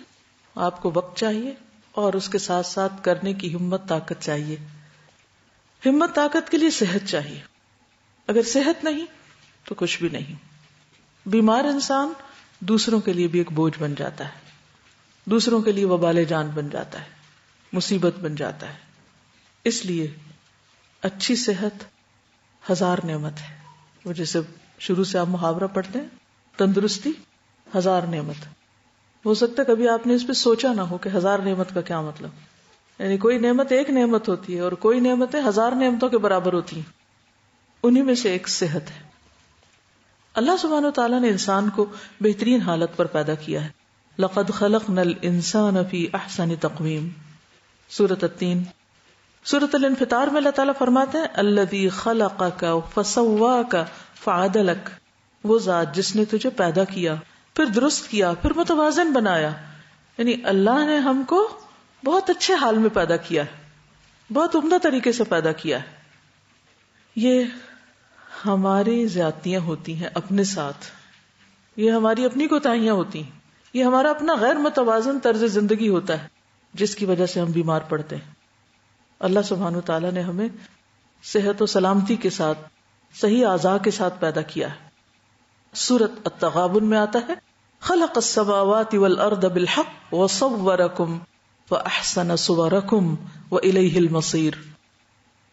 آپ کو وقت چاہیے اور اس کے ساتھ ساتھ کرنے کی ہمت طاقت چاہیے. ہمت طاقت کے لیے صحت چاہیے. اگر صحت نہیں تو کچھ بھی نہیں. بیمار انسان دوسروں کے لیے بھی ایک بوجھ بن جاتا ہے, دوسروں کے لیے وبال جان بن جاتا ہے, مصیبت بن جاتا ہے. اس لیے اچھی صحت 1000 نعمت ہے. وہ جیسے شروع سے آپ محاورہ پڑھتے ہیں, تندرستی 1000 نعمت. ہو سکتا ہے کبھی آپ نے اس پہ سوچا نہ ہو کہ 1000 نعمت کا کیا مطلب. یعنی کوئی نعمت ایک نعمت ہوتی ہے اور کوئی نعمتیں 1000 نعمتوں کے برابر ہوتی ہیں. انہی میں سے ایک صحت ہے. اللہ سبحانہ وتعالیٰ نے انسان کو بہترین حالت پر پیدا کیا ہے. لقد خلقنا الانسان فی احسن تقویم, سورۃ التین. سورۃ الانفطار میں اللہ تعالیٰ فرماتے ہیں الذی خلقک فسواک فعدلک, وہ ذات جس نے تجھے پیدا کیا, پھر درست کیا, پھر متوازن بنایا. یعنی اللہ نے ہم کو بہت اچھے حال میں پیدا کیا ہے, بہت عمدہ طریقے سے پیدا کیا ہے. یہ ہماری زیادتیاں ہوتی ہیں اپنے ساتھ, یہ ہماری اپنی کوتاہیاں ہوتی ہیں, یہ ہمارا اپنا غیر متوازن طرز زندگی ہوتا ہے جس کی وجہ سے ہم بیمار پڑتے ہیں. اللہ سبحانہ وتعالیٰ نے ہمیں صحت و سلامتی کے ساتھ, صحیح اعضاء کے ساتھ پیدا کیا ہے. سورۃ التغابن میں آتا ہے خلق السماوات والارض بالحق وصورکم واحسن صورکم والیہ المصیر.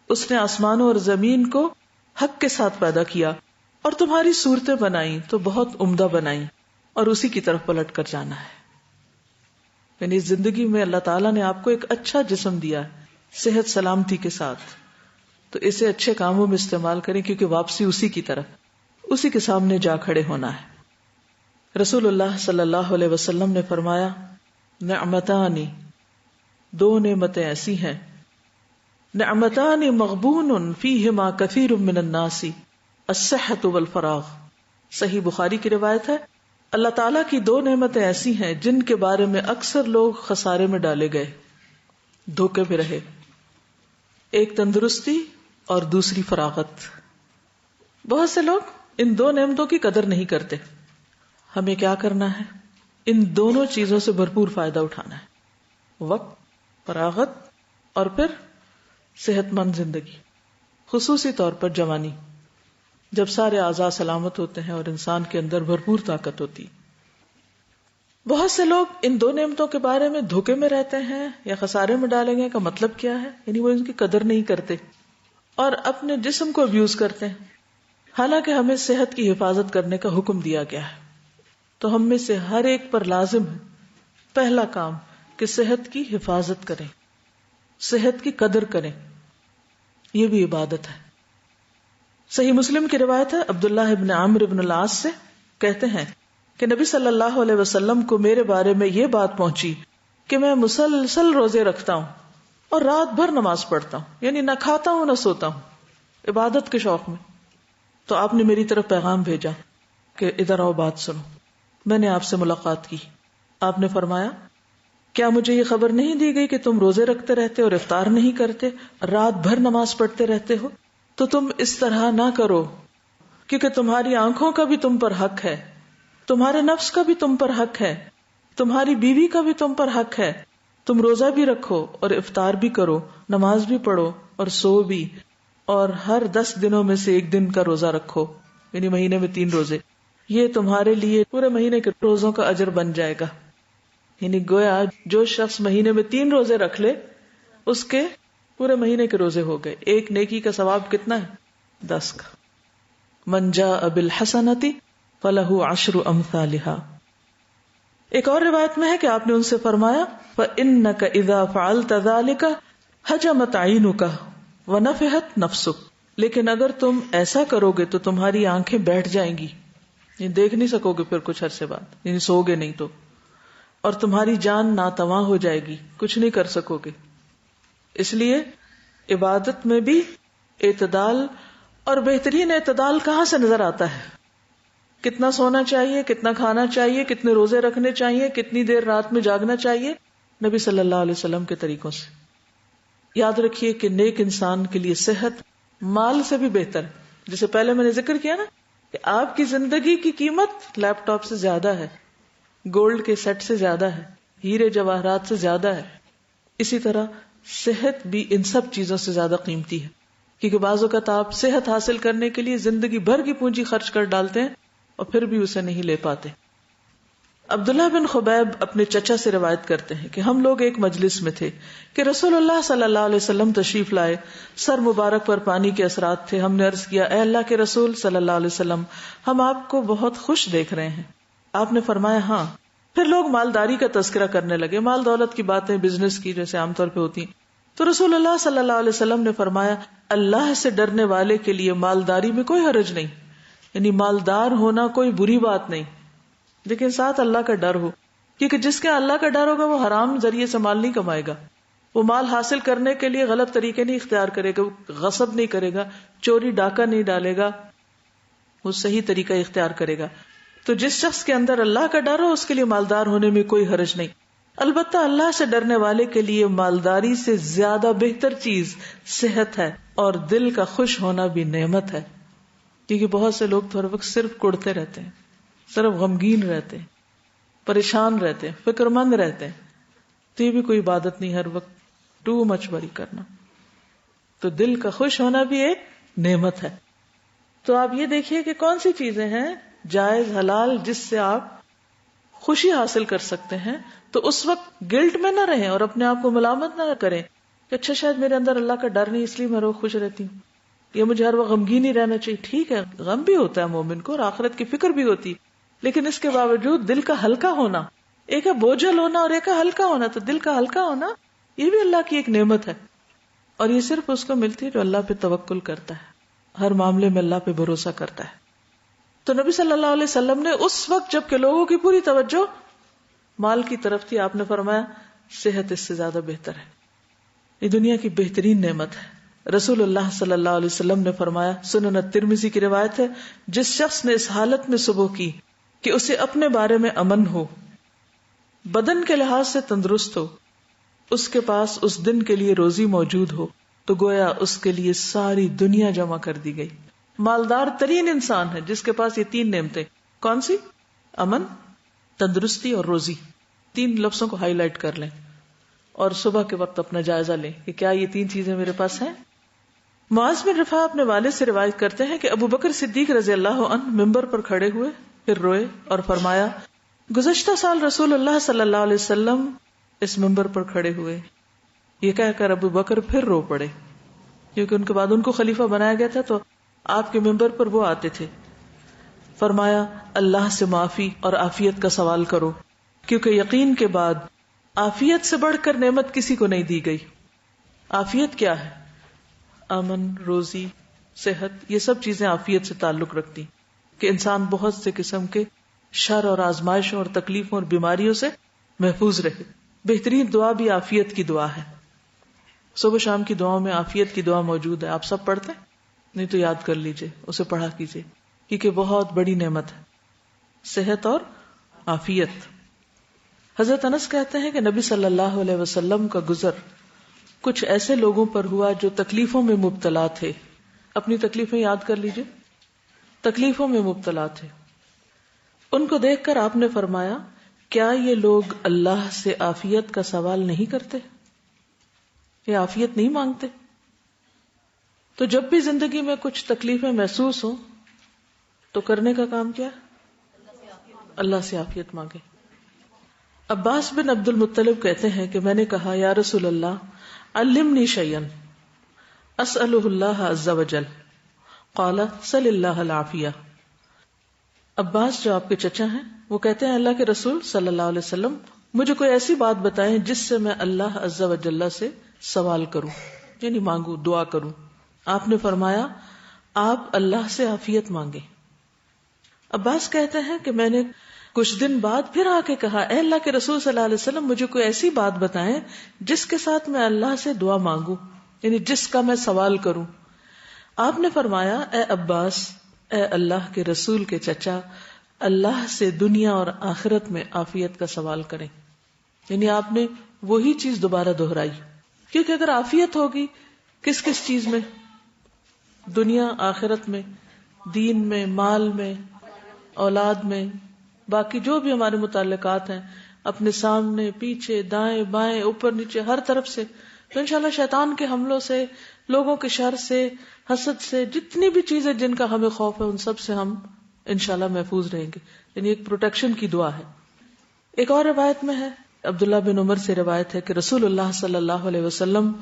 اس نے آسمانوں اور زمین کو حق کے ساتھ پیدا کیا اور تمہاری صورتیں بنائیں تو بہت عمدہ بنائیں, اور اسی کی طرف پلٹ کر جانا ہے. یعنی زندگی میں اللہ تعالیٰ نے آپ کو ایک اچھا جسم دیا ہے صحت سلامتی کے ساتھ, تو اسے اچھے کاموں میں استعمال کریں کیونکہ واپسی اسی کی طرف, اسی کے سامنے جا کھڑے ہونا ہے. رسول اللہ صلی اللہ علیہ وسلم نے فرمایا نعمتان, 2 نعمتیں ایسی ہیں, نعمتان مغبون فیہما کثیر من الناس الصحۃ والفراغ. صحیح بخاری کی روایت ہے اللہ تعالیٰ کی 2 نعمتیں ایسی ہیں جن کے بارے میں اکثر لوگ خسارے میں ڈالے گئے, دھوکے میں رہے. ایک تندرستی اور دوسری فراغت. بہت سے لوگ ان 2 نعمتوں کی قدر نہیں کرتے. ہمیں کیا کرنا ہے؟ ان دونوں چیزوں سے بھرپور فائدہ اٹھانا ہے, وقت, فراغت, اور پھر صحت مند زندگی, خصوصی طور پر جوانی, جب سارے اعضاء سلامت ہوتے ہیں اور انسان کے اندر بھرپور طاقت ہوتی. بہت سے لوگ ان 2 نعمتوں کے بارے میں دھوکے میں رہتے ہیں یا خسارے میں ڈالے گئے کا مطلب کیا ہے؟ یعنی وہ ان کی قدر نہیں کرتے اور اپنے جسم کو ابیوز کرتے ہیں, حالانکہ ہمیں صحت کی حفاظت کرنے کا حکم دیا گیا ہے. تو ہم میں سے ہر ایک پر لازم ہے پہلا کام کہ صحت کی حفاظت کریں, صحت کی قدر کریں. یہ بھی عبادت ہے. صحیح مسلم کی روایت ہے عبداللہ ابن عمرو ابن العاص سے, کہتے ہیں کہ نبی صلی اللہ علیہ وسلم کو میرے بارے میں یہ بات پہنچی کہ میں مسلسل روزے رکھتا ہوں اور رات بھر نماز پڑھتا ہوں, یعنی نہ کھاتا ہوں نہ سوتا ہوں, عبادت کے شوق میں. تو آپ نے میری طرف پیغام بھیجا کہ ادھر آؤ بات سنو. میں نے آپ سے ملاقات کی. آپ نے فرمایا کیا مجھے یہ خبر نہیں دی گئی کہ تم روزے رکھتے رہتے اور افطار نہیں کرتے, رات بھر نماز پڑھتے رہتے ہو؟ تو تم اس طرح نہ کرو, کیونکہ تمہاری آنکھوں کا بھی تم پر حق ہے, تمہارے نفس کا بھی تم پر حق ہے, تمہاری بیوی کا بھی تم پر حق ہے. تم روزہ بھی رکھو اور افطار بھی کرو, نماز بھی پڑھو اور سو بھی, اور ہر 10 دنوں میں سے 1 دن کا روزہ رکھو, یعنی مہینے میں 3 روزے. یہ تمہارے لیے پورے مہینے کے روزوں کا اجر بن جائے گا. یعنی گویا جو شخص مہینے میں 3 روزے رکھ لے اس کے پورے مہینے کے روزے ہو گئے. ایک نیکی کا ثواب کتنا ہے؟ 10 کا. من جاء بالحسنۃ فلہ 10 امثالھا. ایک اور روایت میں ہے کہ آپ نے ان سے فرمایا فَإِنَّكَ إِذَا فَعَلْتَ ذَلِكَ حَجَمَتْ عَيْنُكَ وَنَفِحَتْ نَفْسُكَ، لیکن اگر تم ایسا کرو گے تو تمہاری آنکھیں بیٹھ جائیں گی، یعنی دیکھ نہیں سکو گے پھر کچھ عرصے بعد، یعنی سو گے نہیں تو، اور تمہاری جان ناتواں ہو جائے گی، کچھ نہیں کر سکو گے. اس لیے عبادت میں بھی اعتدال، اور بہترین اعتدال کہاں سے نظر آتا ہے؟ کتنا سونا چاہیے، کتنا کھانا چاہیے، کتنے روزے رکھنے چاہیے، کتنی دیر رات میں جاگنا چاہیے، نبی صلی اللہ علیہ وسلم کے طریقوں سے. یاد رکھیے کہ نیک انسان کے لیے صحت مال سے بھی بہتر ہے. جسے پہلے میں نے ذکر کیا نا کہ آپ کی زندگی کی قیمت لیپ ٹاپ سے زیادہ ہے، گولڈ کے سیٹ سے زیادہ ہے، ہیرے جواہرات سے زیادہ ہے. اسی طرح صحت بھی ان سب چیزوں سے زیادہ قیمتی ہے، کیونکہ بعض اوقات آپ صحت حاصل کرنے کے لیے زندگی بھر کی پونجی خرچ کر ڈالتے ہیں اور پھر بھی اسے نہیں لے پاتے. عبداللہ بن خبیب اپنے چچا سے روایت کرتے ہیں کہ ہم لوگ ایک مجلس میں تھے کہ رسول اللہ صلی اللہ علیہ وسلم تشریف لائے، سر مبارک پر پانی کے اثرات تھے. ہم نے عرض کیا اے اللہ کے رسول صلی اللہ علیہ وسلم، ہم آپ کو بہت خوش دیکھ رہے ہیں. آپ نے فرمایا ہاں. پھر لوگ مالداری کا تذکرہ کرنے لگے، مال دولت کی باتیں، بزنس کی جیسے عام طور پہ ہوتی. تو رسول اللہ صلی اللہ علیہ وسلم نے فرمایا اللہ سے ڈرنے والے کے لیے مالداری میں کوئی حرج نہیں، یعنی مالدار ہونا کوئی بری بات نہیں، لیکن ساتھ اللہ کا ڈر ہو، کیونکہ جس کے اللہ کا ڈر ہوگا وہ حرام ذریعے سے مال نہیں کمائے گا، وہ مال حاصل کرنے کے لیے غلط طریقے نہیں اختیار کرے گا، غصب نہیں کرے گا، چوری ڈاکہ نہیں ڈالے گا، وہ صحیح طریقہ اختیار کرے گا. تو جس شخص کے اندر اللہ کا ڈر ہو اس کے لیے مالدار ہونے میں کوئی حرج نہیں. البتہ اللہ سے ڈرنے والے کے لیے مالداری سے زیادہ بہتر چیز صحت ہے، اور دل کا خوش ہونا بھی نعمت ہے، کیونکہ بہت سے لوگ تو ہر وقت صرف کڑتے رہتے ہیں، صرف غمگین رہتے ہیں، پریشان رہتے ہیں، فکر مند رہتے ہیں. تو یہ بھی کوئی عبادت نہیں، ہر وقت ٹو مچ وری کرنا. تو دل کا خوش ہونا بھی ایک نعمت ہے. تو آپ یہ دیکھیے کہ کون سی چیزیں ہیں جائز حلال جس سے آپ خوشی حاصل کر سکتے ہیں، تو اس وقت گلٹ میں نہ رہیں اور اپنے آپ کو ملامت نہ کریں کہ اچھا شاید میرے اندر اللہ کا ڈر نہیں اس لیے میں روز خوش رہتی ہوں، یا مجھے ہر وقت غمگین ہی رہنا چاہیے. ٹھیک ہے، غم بھی ہوتا ہے مومن کو اور آخرت کی فکر بھی ہوتی، لیکن اس کے باوجود دل کا ہلکا ہونا، ایک ہے بوجھل ہونا اور ایک ہے ہلکا ہونا. تو دل کا ہلکا ہونا یہ بھی اللہ کی ایک نعمت ہے، اور یہ صرف اس کو ملتی ہے جو اللہ پہ توکل کرتا ہے، ہر معاملے میں اللہ پہ بھروسہ کرتا ہے. تو نبی صلی اللہ علیہ وسلم نے اس وقت جب کہ لوگوں کی پوری توجہ مال کی طرف تھی، آپ نے فرمایا صحت اس سے زیادہ بہتر ہے، یہ دنیا کی بہترین نعمت ہے. رسول اللہ صلی اللہ علیہ وسلم نے فرمایا، سنن الترمذی کی روایت ہے، جس شخص نے اس حالت میں صبح کی کہ اسے اپنے بارے میں امن ہو، بدن کے لحاظ سے تندرست ہو، اس کے پاس اس دن کے لیے روزی موجود ہو، تو گویا اس کے لیے ساری دنیا جمع کر دی گئی. مالدار ترین انسان ہے جس کے پاس یہ تین نعمتیں. کون سی؟ امن، تندرستی اور روزی. تین لفظوں کو ہائی لائٹ کر لیں اور صبح کے وقت اپنا جائزہ لیں کہ کیا یہ تین چیزیں میرے پاس ہیں. معاذ بن رفاع اپنے والد سے روایت کرتے ہیں کہ ابو بکر صدیق رضی اللہ عنہ منبر پر کھڑے ہوئے، پھر روئے اور فرمایا گزشتہ سال رسول اللہ صلی اللہ علیہ وسلم اس منبر پر کھڑے ہوئے. یہ کہہ کر ابو بکر پھر رو پڑے، کیونکہ ان کے بعد ان کو خلیفہ بنایا گیا تھا، تو آپ کے منبر پر وہ آتے تھے. فرمایا اللہ سے معافی اور عافیت کا سوال کرو، کیونکہ یقین کے بعد عافیت سے بڑھ کر نعمت کسی کو نہیں دی گئی. عافیت کیا ہے؟ امن، روزی، صحت، یہ سب چیزیں عافیت سے تعلق رکھتی کہ انسان بہت سے قسم کے شر اور آزمائشوں اور تکلیفوں اور بیماریوں سے محفوظ رہے. بہترین دعا بھی عافیت کی دعا ہے. صبح شام کی دعاؤں میں عافیت کی دعا موجود ہے. آپ سب پڑھتے ہیں؟ نہیں تو یاد کر لیجئے، اسے پڑھا کیجئے، کیونکہ بہت بڑی نعمت ہے صحت اور عافیت. حضرت انس کہتے ہیں کہ نبی صلی اللہ علیہ وسلم کا گزر کچھ ایسے لوگوں پر ہوا جو تکلیفوں میں مبتلا تھے. اپنی تکلیفیں یاد کر لیجئے، تکلیفوں میں مبتلا تھے. ان کو دیکھ کر آپ نے فرمایا کیا یہ لوگ اللہ سے عافیت کا سوال نہیں کرتے؟ یہ عافیت نہیں مانگتے؟ تو جب بھی زندگی میں کچھ تکلیفیں محسوس ہوں تو کرنے کا کام کیا؟ اللہ سے عافیت مانگے. عباس بن عبد المطلب کہتے ہیں کہ میں نے کہا یا رسول اللہ علمنی شیئا اسألہ اللہ عز وجل، قال سل اللہ العافیہ. عباس جو آپ کے چچا ہیں وہ کہتے ہیں اللہ کے رسول صلی اللہ علیہ وسلم مجھے کوئی ایسی بات بتائیں جس سے میں اللہ عز و جل سے سوال کروں، یعنی مانگوں، دعا کروں. آپ نے فرمایا آپ اللہ سے عافیت مانگیں. عباس کہتے ہیں کہ میں نے کچھ دن بعد پھر آ کے کہا اے اللہ کے رسول صلی اللہ علیہ وسلم مجھے کوئی ایسی بات بتائیں جس کے ساتھ میں اللہ سے دعا مانگوں، یعنی جس کا میں سوال کروں. آپ نے فرمایا اے عباس، اے اللہ کے رسول کے چچا، اللہ سے دنیا اور آخرت میں عافیت کا سوال کریں. یعنی آپ نے وہی چیز دوبارہ دہرائی، کیونکہ اگر عافیت ہوگی کس کس چیز میں، دنیا آخرت میں، دین میں، مال میں، اولاد میں، باقی جو بھی ہمارے متعلقات ہیں، اپنے سامنے، پیچھے، دائیں بائیں، اوپر نیچے، ہر طرف سے، تو انشاءاللہ شیطان کے حملوں سے، لوگوں کے شر سے، حسد سے، جتنی بھی چیزیں جن کا ہمیں خوف ہے ان سب سے ہم انشاءاللہ محفوظ رہیں گے. یعنی ایک پروٹیکشن کی دعا ہے. ایک اور روایت میں ہے، عبداللہ بن عمر سے روایت ہے کہ رسول اللہ صلی اللہ علیہ وسلم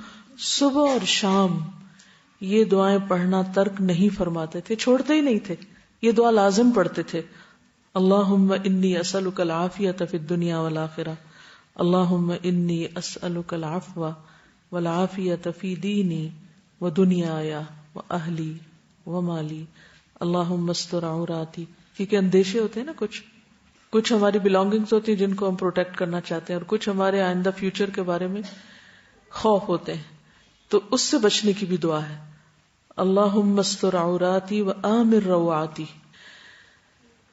صبح اور شام یہ دعائیں پڑھنا ترک نہیں فرماتے تھے، چھوڑتے ہی نہیں تھے، یہ دعا لازم پڑھتے تھے. اللہم انی اسألک العافیۃ فی الدنیا والآخرہ، اللہم انی اسألک العفو والعافیۃ فی دینی ودنیای واہلی ومالی، اللہم استر عوراتی. کیونکہ اندیشے ہوتے ہیں نا، کچھ ہماری بلانگنگز ہوتی ہیں جن کو ہم پروٹیکٹ کرنا چاہتے ہیں، اور کچھ ہمارے آئندہ فیوچر کے بارے میں خوف ہوتے ہیں، تو اس سے بچنے کی بھی دعا ہے. اللہم استر عوراتی وآمن روعاتی.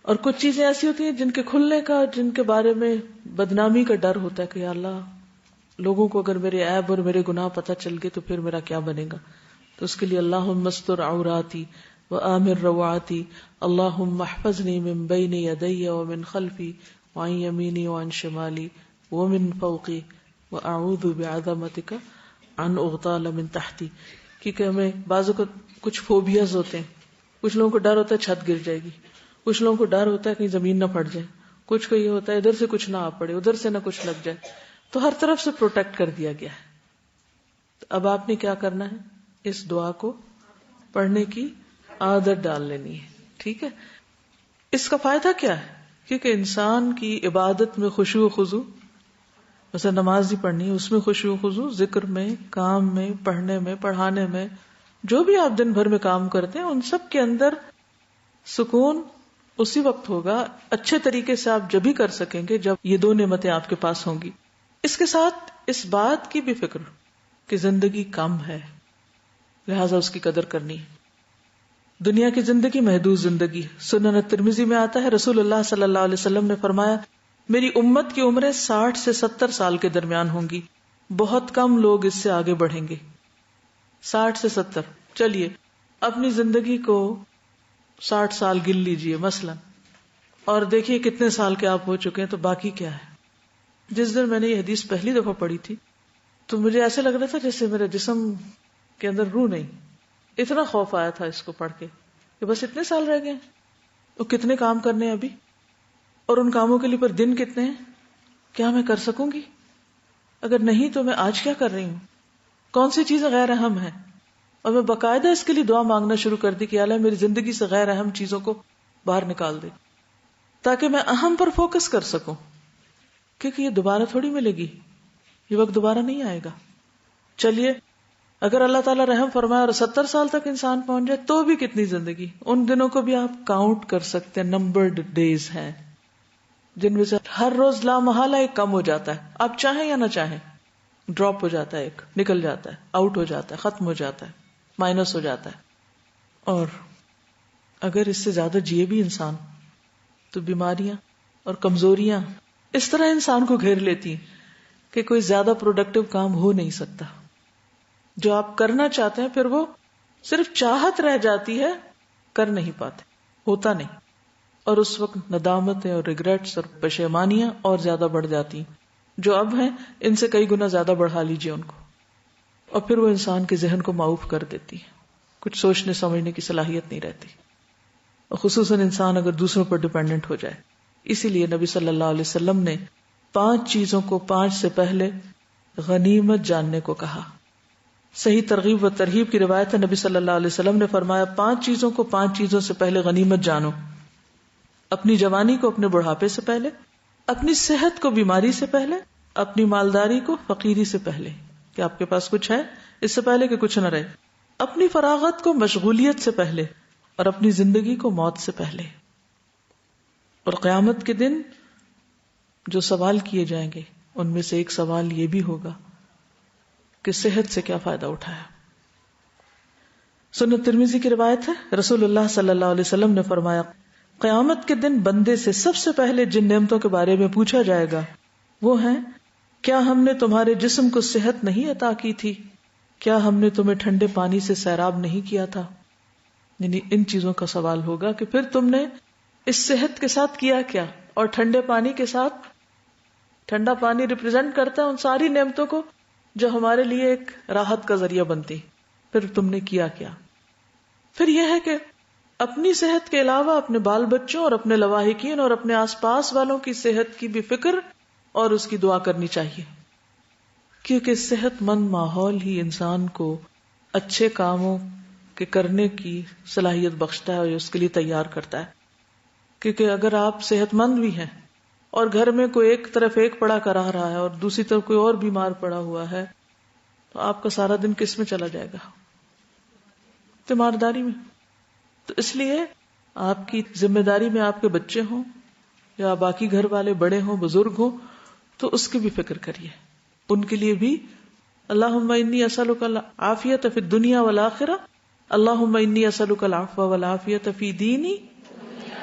اور کچھ چیزیں ایسی ہوتی ہیں جن کے کھلنے کا، جن کے بارے میں بدنامی کا ڈر ہوتا ہے کہ یا اللہ لوگوں کو اگر میرے عیب اور میرے گناہ پتہ چل گئے تو پھر میرا کیا بنے گا. تو اس کے لیے اللہم استر عوراتی وآمن روعاتی، اللہم احفظنی من بین یدی ومن خلفی وعن یمینی وعن شمالی ومن فوقی واعوذ بعظمتک ان اغتال من تحتی. کیونکہ ہمیں بعضوں کو کچھ فوبیاز ہوتے ہیں، کچھ لوگوں کو ڈر ہوتا ہے چھت گر جائے گی، کچھ لوگوں کو ڈر ہوتا ہے کہیں زمین نہ پھٹ جائے، کچھ کو یہ ہوتا ہے ادھر سے کچھ نہ آ پڑے، ادھر سے نہ کچھ لگ جائے. تو ہر طرف سے پروٹیکٹ کر دیا گیا ہے. تو اب آپ نے کیا کرنا ہے، اس دعا کو پڑھنے کی عادت ڈال لینی ہے. ٹھیک ہے. اس کا فائدہ کیا ہے؟ کیونکہ انسان کی عبادت میں خشوع و خضوع، مثلا نماز ہی پڑھنی ہے اس میں خشوع و خضوع، ذکر میں، کام میں، پڑھنے میں، پڑھانے میں، جو بھی آپ دن بھر میں کام کرتے ہیں ان سب کے اندر سکون اسی وقت ہوگا. اچھے طریقے سے آپ جب بھی کر سکیں گے جب یہ دو نعمتیں آپ کے پاس ہوں گی. اس کے ساتھ اس بات کی بھی فکر کہ زندگی کم ہے، لہذا اس کی قدر کرنی ہے. دنیا کی زندگی محدود زندگی. سنن ترمذی میں آتا ہے رسول اللہ صلی اللہ علیہ وسلم نے فرمایا میری امت کی عمریں 60 سے 70 سال کے درمیان ہوں گی، بہت کم لوگ اس سے آگے بڑھیں گے. 60 سے 70. چلیے اپنی زندگی کو 60 سال گن لیجئے مثلا، اور دیکھیے کتنے سال کے آپ ہو چکے ہیں، تو باقی کیا ہے. جس دن میں نے یہ حدیث پہلی دفعہ پڑھی تھی تو مجھے ایسے لگ رہا تھا جیسے میرے جسم کے اندر روح نہیں. اتنا خوف آیا تھا اس کو پڑھ کے کہ بس اتنے سال رہ گئے، اور کتنے کام کرنے ہیں ابھی، اور ان کاموں کے لیے پر دن کتنے ہیں، کیا میں کر سکوں گی؟ اگر نہیں تو میں آج کیا کر رہی ہوں، کون سی چیزیں غیر اہم ہیں. اور میں باقاعدہ اس کے لیے دعا مانگنا شروع کر دی کہ اللہ میری زندگی سے غیر اہم چیزوں کو باہر نکال دے تاکہ میں اہم پر فوکس کر سکوں، کیونکہ یہ دوبارہ تھوڑی ملے گی، یہ وقت دوبارہ نہیں آئے گا. چلیے اگر اللہ تعالیٰ رحم فرمائے اور 70 سال تک انسان پہنچ جائے تو بھی کتنی زندگی، ان دنوں کو بھی آپ کاؤنٹ کر سکتے ہیں. نمبرڈ ڈیز ہیں جن میں سے ہر روز لا محالہ ایک کم ہو جاتا ہے، آپ چاہیں یا نہ چاہیں. ڈراپ ہو جاتا ہے، ایک نکل جاتا ہے، آؤٹ ہو جاتا ہے، ختم ہو جاتا ہے، مائنس ہو جاتا ہے. اور اگر اس سے زیادہ جیے بھی انسان تو بیماریاں اور کمزوریاں اس طرح انسان کو گھیر لیتی ہیں کہ کوئی زیادہ پروڈکٹیو کام ہو نہیں سکتا. جو آپ کرنا چاہتے ہیں پھر وہ صرف چاہت رہ جاتی ہے، کر نہیں پاتے، ہوتا نہیں. اور اس وقت ندامتیں اور ریگریٹس اور پشیمانیاں اور زیادہ بڑھ جاتی ہیں. جو اب ہیں ان سے کئی گنا زیادہ بڑھا لیجئے ان کو، اور پھر وہ انسان کے ذہن کو معوف کر دیتی ہے، کچھ سوچنے سمجھنے کی صلاحیت نہیں رہتی، اور خصوصاً انسان اگر دوسروں پر ڈیپینڈنٹ ہو جائے. اسی لیے نبی صلی اللہ علیہ وسلم نے 5 چیزوں کو 5 سے پہلے غنیمت جاننے کو کہا. صحیح ترغیب و ترہیب کی روایت ہے، نبی صلی اللہ علیہ وسلم نے فرمایا 5 چیزوں کو 5 چیزوں سے پہلے غنیمت جانو. اپنی جوانی کو اپنے بڑھاپے سے پہلے، اپنی صحت کو بیماری سے پہلے، اپنی مالداری کو فقیری سے پہلے کہ آپ کے پاس کچھ ہے اس سے پہلے کہ کچھ نہ رہے، اپنی فراغت کو مشغولیت سے پہلے اور اپنی زندگی کو موت سے پہلے. اور قیامت کے دن جو سوال کیے جائیں گے ان میں سے ایک سوال یہ بھی ہوگا کہ صحت سے کیا فائدہ اٹھایا. سنن ترمذی کی روایت ہے، رسول اللہ صلی اللہ علیہ وسلم نے فرمایا، قیامت کے دن بندے سے سب سے پہلے جن نعمتوں کے بارے میں پوچھا جائے گا وہ ہیں، کیا ہم نے تمہارے جسم کو صحت نہیں عطا کی تھی؟ کیا ہم نے تمہیں ٹھنڈے پانی سے سیراب نہیں کیا تھا؟ یعنی ان چیزوں کا سوال ہوگا کہ پھر تم نے اس صحت کے ساتھ کیا کیا. اور ٹھنڈے پانی کے ساتھ، ٹھنڈا پانی ریپرزینٹ کرتا ہے ان ساری نعمتوں کو جو ہمارے لیے ایک راحت کا ذریعہ بنتی. پھر تم نے کیا کیا؟ پھر یہ ہے کہ اپنی صحت کے علاوہ اپنے بال بچوں اور اپنے لواحقین اور اپنے آس پاس والوں کی صحت کی بھی فکر اور اس کی دعا کرنی چاہیے، کیونکہ صحت مند ماحول ہی انسان کو اچھے کاموں کے کرنے کی صلاحیت بخشتا ہے اور اس کے لیے تیار کرتا ہے. کیونکہ اگر آپ صحت مند بھی ہیں اور گھر میں کوئی ایک طرف ایک پڑا کرا رہا ہے اور دوسری طرف کوئی اور بیمار پڑا ہوا ہے تو آپ کا سارا دن کس میں چلا جائے گا؟ تیمارداری میں. تو اس لیے آپ کی ذمہ داری میں آپ کے بچے ہوں یا باقی گھر والے بڑے ہوں، بزرگ ہوں، تو اس کی بھی فکر کریے. ان کے لیے بھی اللہم انی اسألک العافیۃ فی الدنیا والآخرہ، اللہم انی اسألک العفو والعافیۃ فی دینی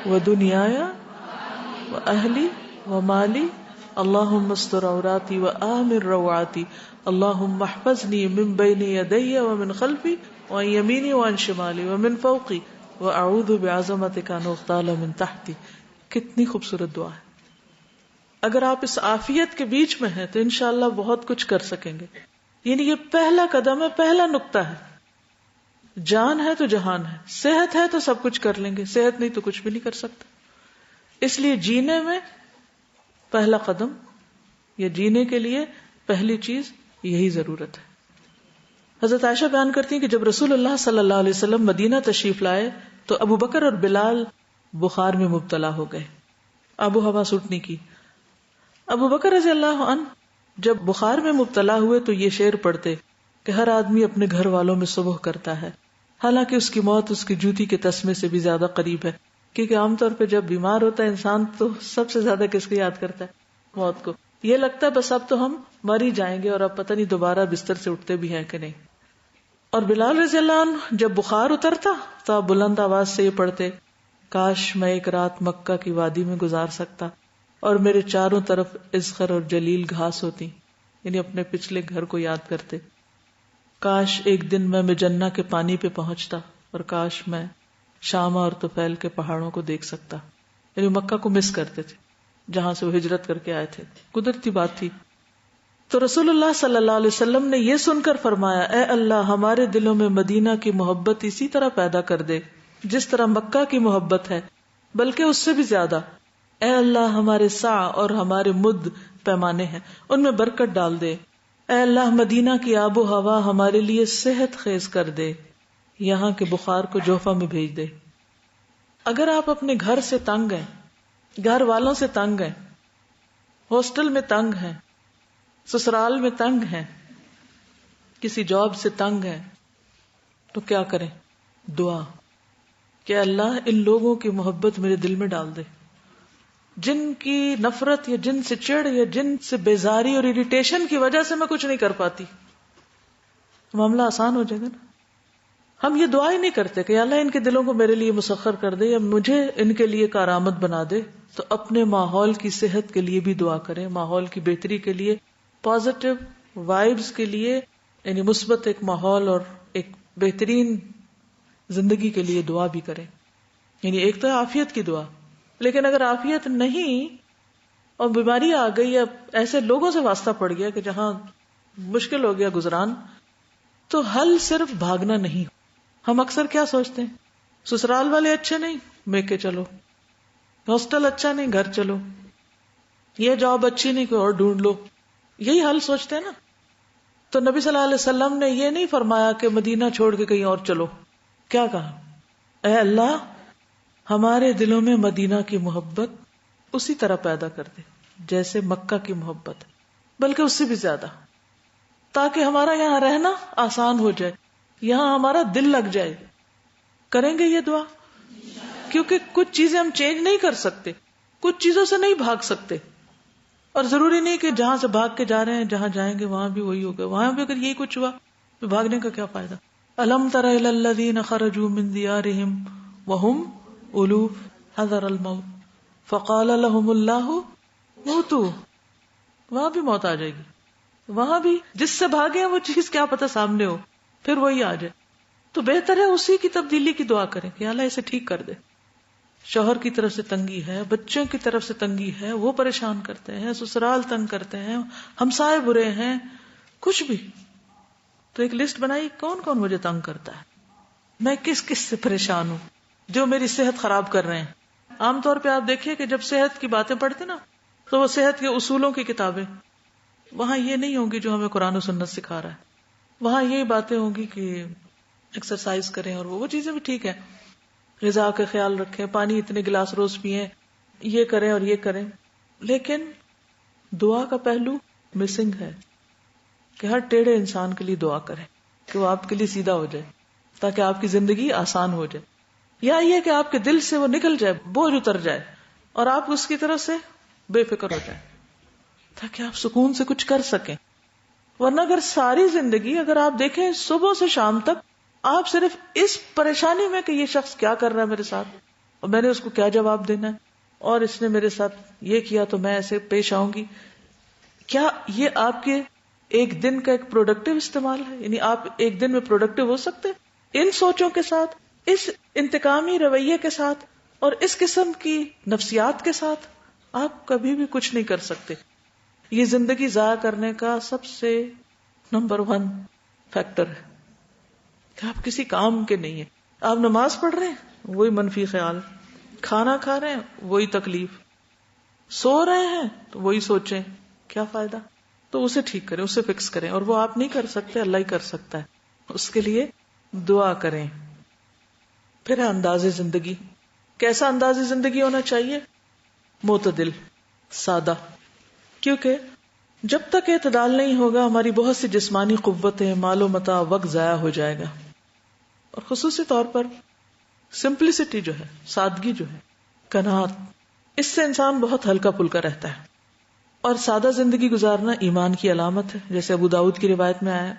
و دنیای و اہلی و مالی، اللہم استر عوراتی و آمن روعاتی، اللہم احفظنی من بین یدی و من خلفی وعن یمینی وعن شمالی ومن فوقی واعوذ بعظمتک ان اغتال من تحتی. کتنی خوبصورت دعا ہے. اگر آپ اس عافیت کے بیچ میں ہیں تو انشاءاللہ بہت کچھ کر سکیں گے. یعنی یہ پہلا قدم ہے، پہلا نقطہ ہے. جان ہے تو جہان ہے، صحت ہے تو سب کچھ کر لیں گے، صحت نہیں تو کچھ بھی نہیں کر سکتے. اس لیے جینے میں پہلا قدم یا جینے کے لیے پہلی چیز یہی ضرورت ہے. حضرت عائشہ بیان کرتی ہیں کہ جب رسول اللہ صلی اللہ علیہ وسلم مدینہ تشریف لائے تو ابو بکر اور بلال بخار میں مبتلا ہو گئے، آب و ہوا سوٹنے کی. ابو بکر رضی اللہ عنہ جب بخار میں مبتلا ہوئے تو یہ شعر پڑھتے کہ ہر آدمی اپنے گھر والوں میں صبح کرتا ہے، حالانکہ اس کی موت اس کی جوتی کے تسمے سے بھی زیادہ قریب ہے. کیونکہ عام طور پہ جب بیمار ہوتا ہے انسان تو سب سے زیادہ کس کو یاد کرتا ہے؟ موت کو. یہ لگتا ہے بس اب تو ہم مر ہی جائیں گے اور اب پتہ نہیں دوبارہ بستر سے اٹھتے بھی ہیں کہ نہیں. اور بلال رضی اللہ عنہ جب بخار اترتا تو آپ بلند آواز سے یہ پڑھتے، کاش میں ایک رات مکہ کی وادی میں گزار سکتا اور میرے چاروں طرف اذخر اور جلیل گھاس ہوتی. یعنی اپنے پچھلے گھر کو یاد کرتے. کاش ایک دن میں مجنہ کے پانی پہ پہنچتا اور کاش میں شامہ اور طفیل کے پہاڑوں کو دیکھ سکتا. یعنی مکہ کو مس کرتے تھے جہاں سے وہ ہجرت کر کے آئے تھے. قدرتی بات تھی. تو رسول اللہ صلی اللہ علیہ وسلم نے یہ سن کر فرمایا، اے اللہ ہمارے دلوں میں مدینہ کی محبت اسی طرح پیدا کر دے جس طرح مکہ کی محبت ہے، بلکہ اس سے بھی زیادہ. اے اللہ ہمارے سع اور ہمارے مد پیمانے ہیں، ان میں برکت ڈال دے. اے اللہ مدینہ کی آب و ہوا ہمارے لیے صحت خیز کر دے، یہاں کے بخار کو جوفہ میں بھیج دے. اگر آپ اپنے گھر سے تنگ ہیں، گھر والوں سے تنگ ہیں، ہاسٹل میں تنگ ہیں، سسرال میں تنگ ہیں، کسی جاب سے تنگ ہیں، تو کیا کریں؟ دعا کہ اللہ ان لوگوں کی محبت میرے دل میں ڈال دے، جن کی نفرت یا جن سے چڑ یا جن سے بیزاری اور اریٹیشن کی وجہ سے میں کچھ نہیں کر پاتی. معاملہ آسان ہو جائے گا نا. ہم یہ دعا ہی نہیں کرتے کہ اللہ ان کے دلوں کو میرے لیے مسخر کر دے یا مجھے ان کے لیے کارآمد بنا دے. تو اپنے ماحول کی صحت کے لیے بھی دعا کریں، ماحول کی بہتری کے لیے، پازیٹیو وائبز کے لیے، یعنی مثبت ایک ماحول اور ایک بہترین زندگی کے لیے دعا بھی کریں. یعنی ایک تو عافیت کی دعا، لیکن اگر عافیت نہیں اور بیماری آ گئی یا ایسے لوگوں سے واسطہ پڑ گیا کہ جہاں مشکل ہو گیا گزران، تو حل صرف بھاگنا نہیں. ہم اکثر کیا سوچتے ہیں؟ سسرال والے اچھے نہیں، میکے چلو. ہاسٹل اچھا نہیں، گھر چلو. یہ جاب اچھی نہیں، کوئی اور ڈھونڈ لو. یہی حل سوچتے ہیں نا. تو نبی صلی اللہ علیہ وسلم نے یہ نہیں فرمایا کہ مدینہ چھوڑ کے کہیں اور چلو. کیا کہا؟ اے اللہ ہمارے دلوں میں مدینہ کی محبت اسی طرح پیدا کر دے جیسے مکہ کی محبت ہے، بلکہ اس سے بھی زیادہ، تاکہ ہمارا یہاں رہنا آسان ہو جائے، یہاں ہمارا دل لگ جائے. کریں گے یہ دعا؟ کیونکہ کچھ چیزیں ہم چینج نہیں کر سکتے، کچھ چیزوں سے نہیں بھاگ سکتے، اور ضروری نہیں کہ جہاں سے بھاگ کے جا رہے ہیں جہاں جائیں گے وہاں بھی وہی ہوگا. وہاں بھی اگر یہی کچھ ہوا تو بھاگنے کا کیا فائدہ؟ الم تر الی الذین خرجوا من دیارہم وہم الوف حذر الموت فقال لهم اللہ موتوا. وہاں بھی موت آ جائے گی، وہاں بھی جس سے بھاگے وہ چیز کیا پتہ سامنے ہو، پھر وہی آ جائے. تو بہتر ہے اسی کی تبدیلی کی دعا کریں کہ اللہ اسے ٹھیک کر دے. شوہر کی طرف سے تنگی ہے، بچوں کی طرف سے تنگی ہے، وہ پریشان کرتے ہیں، سسرال تنگ کرتے ہیں، ہمسائے برے ہیں، کچھ بھی. تو ایک لسٹ بنائی کون کون مجھے تنگ کرتا ہے، میں کس کس سے پریشان ہوں، جو میری صحت خراب کر رہے ہیں. عام طور پہ آپ دیکھیے کہ جب صحت کی باتیں پڑھتے نا تو وہ صحت کے اصولوں کی کتابیں، وہاں یہ نہیں ہوں گی جو ہمیں قرآن و سنت سکھا رہا ہے. وہاں یہی باتیں ہوں گی کہ ایکسرسائز کریں، اور وہ چیزیں بھی ٹھیک ہے، غذا کا خیال رکھیں، پانی اتنے گلاس روز پئیں، یہ کریں اور یہ کریں. لیکن دعا کا پہلو مسنگ ہے کہ ہر ٹیڑھے انسان کے لیے دعا کریں کہ وہ آپ کے لیے سیدھا ہو جائے، تاکہ آپ کی زندگی آسان ہو جائے. یا یہ کہ آپ کے دل سے وہ نکل جائے، بوجھ اتر جائے، اور آپ اس کی طرف سے بے فکر ہو جائیں، تاکہ آپ سکون سے کچھ کر سکیں. ورنہ اگر ساری زندگی اگر آپ دیکھیں صبح سے شام تک آپ صرف اس پریشانی میں کہ یہ شخص کیا کر رہا ہے میرے ساتھ اور میں نے اس کو کیا جواب دینا ہے، اور اس نے میرے ساتھ یہ کیا تو میں ایسے پیش آؤں گی، کیا یہ آپ کے ایک دن کا ایک پروڈکٹیو استعمال ہے؟ یعنی آپ ایک دن میں پروڈکٹیو ہو سکتے؟ ان سوچوں کے ساتھ، اس انتقامی رویے کے ساتھ، اور اس قسم کی نفسیات کے ساتھ آپ کبھی بھی کچھ نہیں کر سکتے. یہ زندگی ضائع کرنے کا سب سے نمبر 1 فیکٹر ہے کہ آپ کسی کام کے نہیں ہیں. آپ نماز پڑھ رہے ہیں وہی منفی خیال، کھانا کھا رہے ہیں وہی تکلیف، سو رہے ہیں تو وہی سوچیں کیا فائدہ. تو اسے ٹھیک کریں، اسے فکس کریں، اور وہ آپ نہیں کر سکتے، اللہ ہی کر سکتا ہے. اس کے لیے دعا کریں. پھر انداز زندگی. کیسا انداز زندگی ہونا چاہیے؟ معتدل، سادہ. کیونکہ جب تک اعتدال نہیں ہوگا ہماری بہت سی جسمانی قوتیں، مال و متاع، وقت ضائع ہو جائے گا. اور خصوصی طور پر سمپلسٹی جو ہے، سادگی جو ہے، قناعت، اس سے انسان بہت ہلکا پھلکا رہتا ہے. اور سادہ زندگی گزارنا ایمان کی علامت ہے، جیسے ابو داؤد کی روایت میں آیا.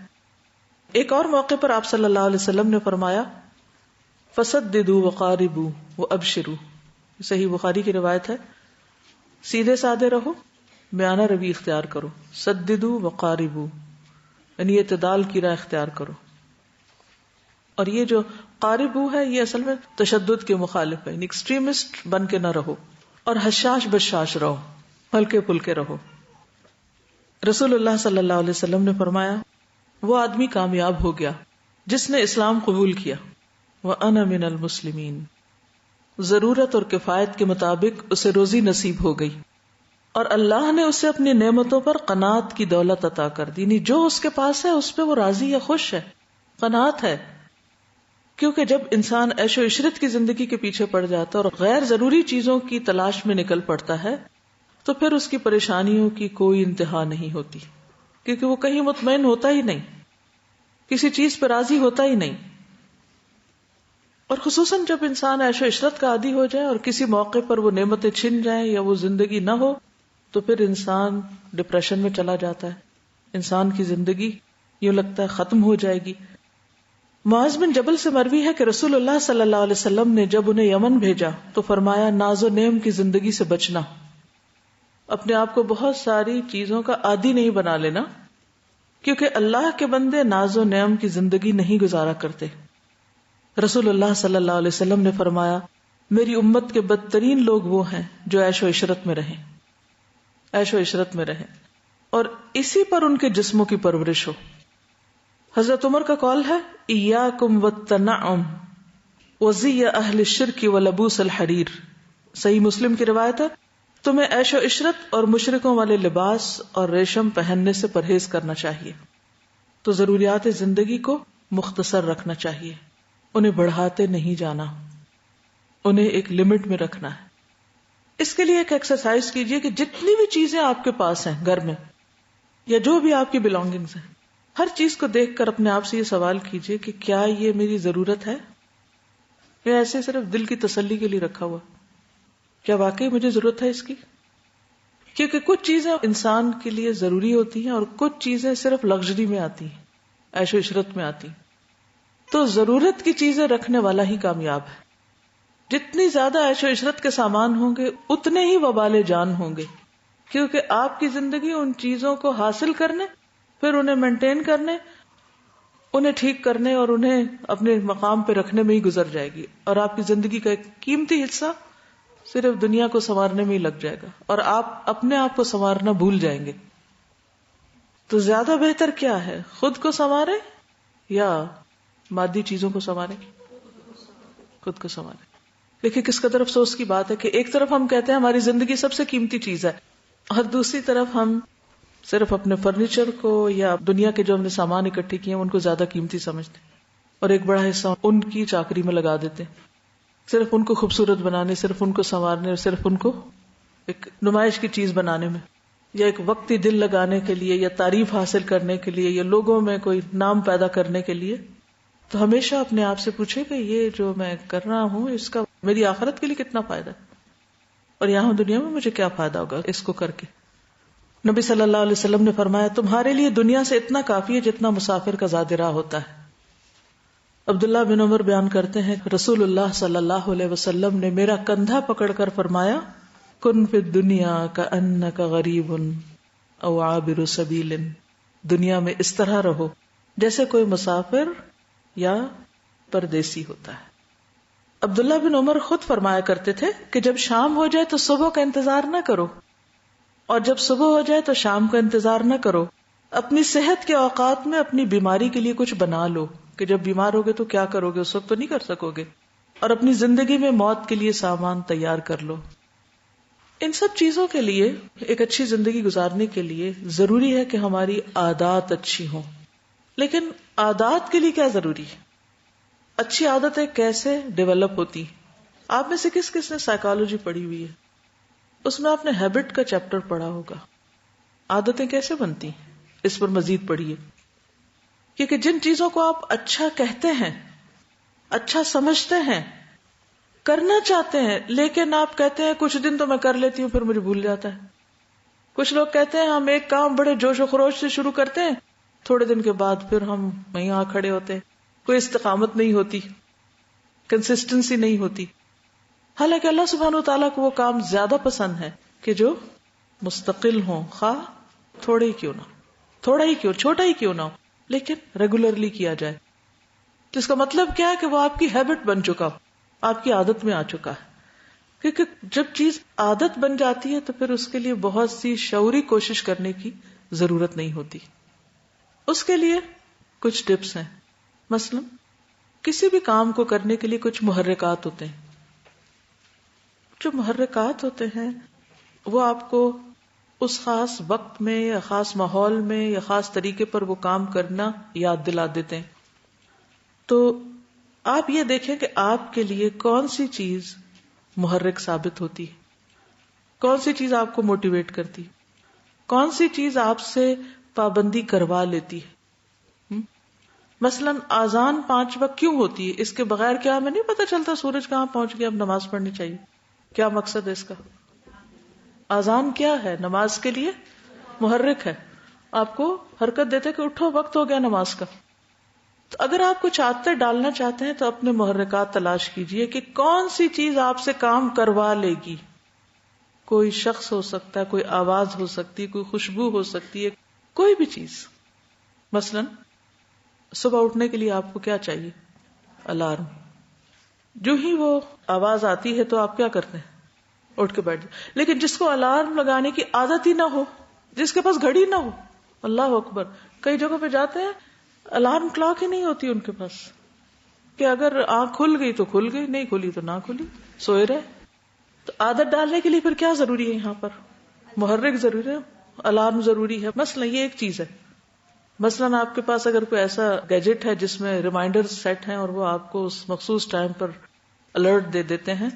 ایک اور موقع پر آپ صلی اللہ علیہ وسلم نے فرمایا فسددوا وقاربوا وابشروا. صحیح بخاری کی روایت ہے، سیدھے سادے رہو، میانہ روی اختیار کرو. سددوا وقاربوا یعنی اعتدال کی راہ اختیار کرو. اور یہ جو قاربو ہے یہ اصل میں تشدد کے مخالف ہے، یعنی ایکسٹریمسٹ بن کے نہ رہو، اور حشاش بشاش رہو، ہلکے پھلکے رہو. رسول اللہ صلی اللہ علیہ وسلم نے فرمایا وہ آدمی کامیاب ہو گیا جس نے اسلام قبول کیا. وَأَنَا مِنَ الْمُسْلِمِينَ. ضرورت اور کفایت کے مطابق اسے روزی نصیب ہو گئی، اور اللہ نے اسے اپنی نعمتوں پر قناعت کی دولت عطا کر دی. یعنی جو اس کے پاس ہے اس پہ وہ راضی یا خوش ہے، قناعت ہے. کیونکہ جب انسان عیش و عشرت کی زندگی کے پیچھے پڑ جاتا ہے اور غیر ضروری چیزوں کی تلاش میں نکل پڑتا ہے تو پھر اس کی پریشانیوں کی کوئی انتہا نہیں ہوتی، کیونکہ وہ کہیں مطمئن ہوتا ہی نہیں، کسی چیز پہ راضی ہوتا ہی نہیں. اور خصوصاً جب انسان عیش و عشرت کا عادی ہو جائے اور کسی موقع پر وہ نعمتیں چھن جائیں یا وہ زندگی نہ ہو تو پھر انسان ڈپریشن میں چلا جاتا ہے، انسان کی زندگی یوں لگتا ہے ختم ہو جائے گی. معاذ بن جبل سے مروی ہے کہ رسول اللہ صلی اللہ علیہ وسلم نے جب انہیں یمن بھیجا تو فرمایا ناز و نعم کی زندگی سے بچنا، اپنے آپ کو بہت ساری چیزوں کا عادی نہیں بنا لینا، کیونکہ اللہ کے بندے ناز و نعم کی زندگی نہیں گزارا کرتے. رسول اللہ صلی اللہ علیہ وسلم نے فرمایا میری امت کے بدترین لوگ وہ ہیں جو عیش و عشرت میں رہیں، عیش و عشرت میں رہیں اور اسی پر ان کے جسموں کی پرورش ہو. حضرت عمر کا قول ہے ایاکم والتنعم وزی اہل الشرک ولبوس الحریر. صحیح مسلم کی روایت ہے تمہیں عیش و عشرت اور مشرکوں والے لباس اور ریشم پہننے سے پرہیز کرنا چاہیے. تو ضروریات زندگی کو مختصر رکھنا چاہیے، انہیں بڑھاتے نہیں جانا. انہیں ایک لمٹ میں رکھنا ہے. اس کے لیے ایک ایکسرسائز کیجئے کہ جتنی بھی چیزیں آپ کے پاس ہیں گھر میں یا جو بھی آپ کی بلانگنگز ہیں، ہر چیز کو دیکھ کر اپنے آپ سے یہ سوال کیجئے کہ کیا یہ میری ضرورت ہے یا ایسے صرف دل کی تسلی کے لیے رکھا ہوا؟ کیا واقعی مجھے ضرورت ہے اس کی؟ کیونکہ کچھ چیزیں انسان کے لیے ضروری ہوتی ہیں اور کچھ چیزیں صرف لگژری میں آتی ہیں، عیش و عشرت میں آتی ہیں. تو ضرورت کی چیزیں رکھنے والا ہی کامیاب ہے. جتنی زیادہ عیش و عشرت کے سامان ہوں گے اتنے ہی وبال جان ہوں گے، کیونکہ آپ کی زندگی ان چیزوں کو حاصل کرنے، پھر انہیں مینٹین کرنے، انہیں ٹھیک کرنے اور انہیں اپنے مقام پہ رکھنے میں ہی گزر جائے گی، اور آپ کی زندگی کا ایک قیمتی حصہ صرف دنیا کو سنوارنے میں ہی لگ جائے گا اور آپ اپنے آپ کو سنوارنا بھول جائیں گے. تو زیادہ بہتر کیا ہے، خود کو سنوارے یا مادی چیزوں کو سنوارے؟ خود کو سنوارے. دیکھیں کس قدر افسوس کی بات ہے کہ ایک طرف ہم کہتے ہیں ہماری زندگی سب سے قیمتی چیز ہے، اور دوسری طرف ہم صرف اپنے فرنیچر کو یا دنیا کے جو ہم نے سامان اکٹھے کیے ہیں ان کو زیادہ قیمتی سمجھتے ہیں، اور ایک بڑا حصہ ان کی چاکری میں لگا دیتے ہیں، صرف ان کو خوبصورت بنانے، صرف ان کو سنوارنے، اور صرف ان کو ایک نمائش کی چیز بنانے میں، یا ایک وقتی دل لگانے کے لیے، یا تعریف حاصل کرنے کے لیے، یا لوگوں میں کوئی نام پیدا کرنے کے لیے. تو ہمیشہ اپنے آپ سے پوچھے کہ یہ جو میں کر رہا ہوں اس کا میری آخرت کے لیے کتنا فائدہ ہے، اور یہاں دنیا میں مجھے کیا فائدہ ہوگا اس کو کر کے. نبی صلی اللہ علیہ وسلم نے فرمایا تمہارے لیے دنیا سے اتنا کافی ہے جتنا مسافر کا زاد راہ ہوتا ہے. عبداللہ بن عمر بیان کرتے ہیں رسول اللہ صلی اللہ علیہ وسلم نے میرا کندھا پکڑ کر فرمایا کن فی الدنیا کأنک غریب او عابر سبیل، دنیا میں اس طرح رہو جیسے کوئی مسافر یا پردیسی ہوتا ہے. عبداللہ بن عمر خود فرمایا کرتے تھے کہ جب شام ہو جائے تو صبح کا انتظار نہ کرو، اور جب صبح ہو جائے تو شام کا انتظار نہ کرو. اپنی صحت کے اوقات میں اپنی بیماری کے لیے کچھ بنا لو کہ جب بیمار ہوگے تو کیا کرو گے، اس وقت تو نہیں کر سکو گے، اور اپنی زندگی میں موت کے لیے سامان تیار کر لو. ان سب چیزوں کے لیے، ایک اچھی زندگی گزارنے کے لیے ضروری ہے کہ ہماری عادات اچھی ہوں. لیکن عادات کے لیے کیا ضروری ہے؟ اچھی عادتیں کیسے ڈیولپ ہوتی؟ آپ میں سے کس کس نے سائیکالوجی پڑھی ہوئی ہے؟ اس میں آپ نے ہیبٹ کا چیپٹر پڑھا ہوگا. عادتیں کیسے بنتی ہیں اس پر مزید پڑھیے، کیونکہ جن چیزوں کو آپ اچھا کہتے ہیں، اچھا سمجھتے ہیں، کرنا چاہتے ہیں، لیکن آپ کہتے ہیں کچھ دن تو میں کر لیتی ہوں پھر مجھے بھول جاتا ہے. کچھ لوگ کہتے ہیں ہم ایک کام بڑے جوش و خروش سے شروع کرتے ہیں، تھوڑے دن کے بعد پھر ہم وہیں آ کھڑے ہوتے ہیں، کوئی استقامت نہیں ہوتی، کنسسٹنسی نہیں ہوتی. حالانکہ اللہ سبحانہ وتعالیٰ کو وہ کام زیادہ پسند ہے کہ جو مستقل ہوں، خواہ تھوڑے ہی کیوں نہ، تھوڑا ہی کیوں، چھوٹا ہی کیوں نہ ہو، لیکن ریگولرلی کیا جائے. تو اس کا مطلب کیا ہے کہ وہ آپ کی ہیبٹ بن چکا ہو، آپ کی عادت میں آ چکا ہے. کیونکہ جب چیز عادت بن جاتی ہے تو پھر اس کے لیے بہت سی شعوری کوشش کرنے کی ضرورت نہیں ہوتی. اس کے لیے کچھ ٹپس ہیں. مثلا کسی بھی کام کو کرنے کے لیے کچھ محرکات ہوتے ہیں. جو محرکات ہوتے ہیں وہ آپ کو اس خاص وقت میں یا خاص ماحول میں یا خاص طریقے پر وہ کام کرنا یاد دلا دیتے ہیں. تو آپ یہ دیکھیں کہ آپ کے لیے کون سی چیز محرک ثابت ہوتی ہے، کون سی چیز آپ کو موٹیویٹ کرتی، کون سی چیز آپ سے پابندی کروا لیتی ہے. مثلا آذان 5 وقت کیوں ہوتی ہے؟ اس کے بغیر کیا ہمیں نہیں پتا چلتا سورج کہاں پہنچ گیا، اب نماز پڑھنی چاہیے؟ کیا مقصد ہے اس کا؟ آذان کیا ہے؟ نماز کے لیے محرک ہے، آپ کو حرکت دیتے کہ اٹھو وقت ہو گیا نماز کا. تو اگر آپ کچھ عادتیں ڈالنا چاہتے ہیں تو اپنے محرکات تلاش کیجئے کہ کون سی چیز آپ سے کام کروا لے گی. کوئی شخص ہو سکتا ہے، کوئی آواز ہو سکتی ہے، کوئی خوشبو ہو سکتی ہے، کوئی بھی چیز. مثلا صبح اٹھنے کے لیے آپ کو کیا چاہیے؟ الارم. جو ہی وہ آواز آتی ہے تو آپ کیا کرتے ہیں؟ اٹھ کے بیٹھ جائیں. لیکن جس کو الارم لگانے کی عادت ہی نہ ہو، جس کے پاس گھڑی نہ ہو، اللہ اکبر، کئی جگہوں پہ جاتے ہیں الارم کلاک ہی نہیں ہوتی ان کے پاس، کہ اگر آنکھ کھل گئی تو کھل گئی، نہیں کھلی تو نہ کھلی، سوئے رہے. تو عادت ڈالنے کے لیے پھر کیا ضروری ہے؟ یہاں پر محرک ضروری ہے، الارم ضروری ہے. مثلا یہ ایک چیز ہے. مثلا آپ کے پاس اگر کوئی ایسا گیجٹ ہے جس میں ریمائنڈر سیٹ ہیں اور وہ آپ کو اس مخصوص ٹائم پر الرٹ دے دیتے ہیں.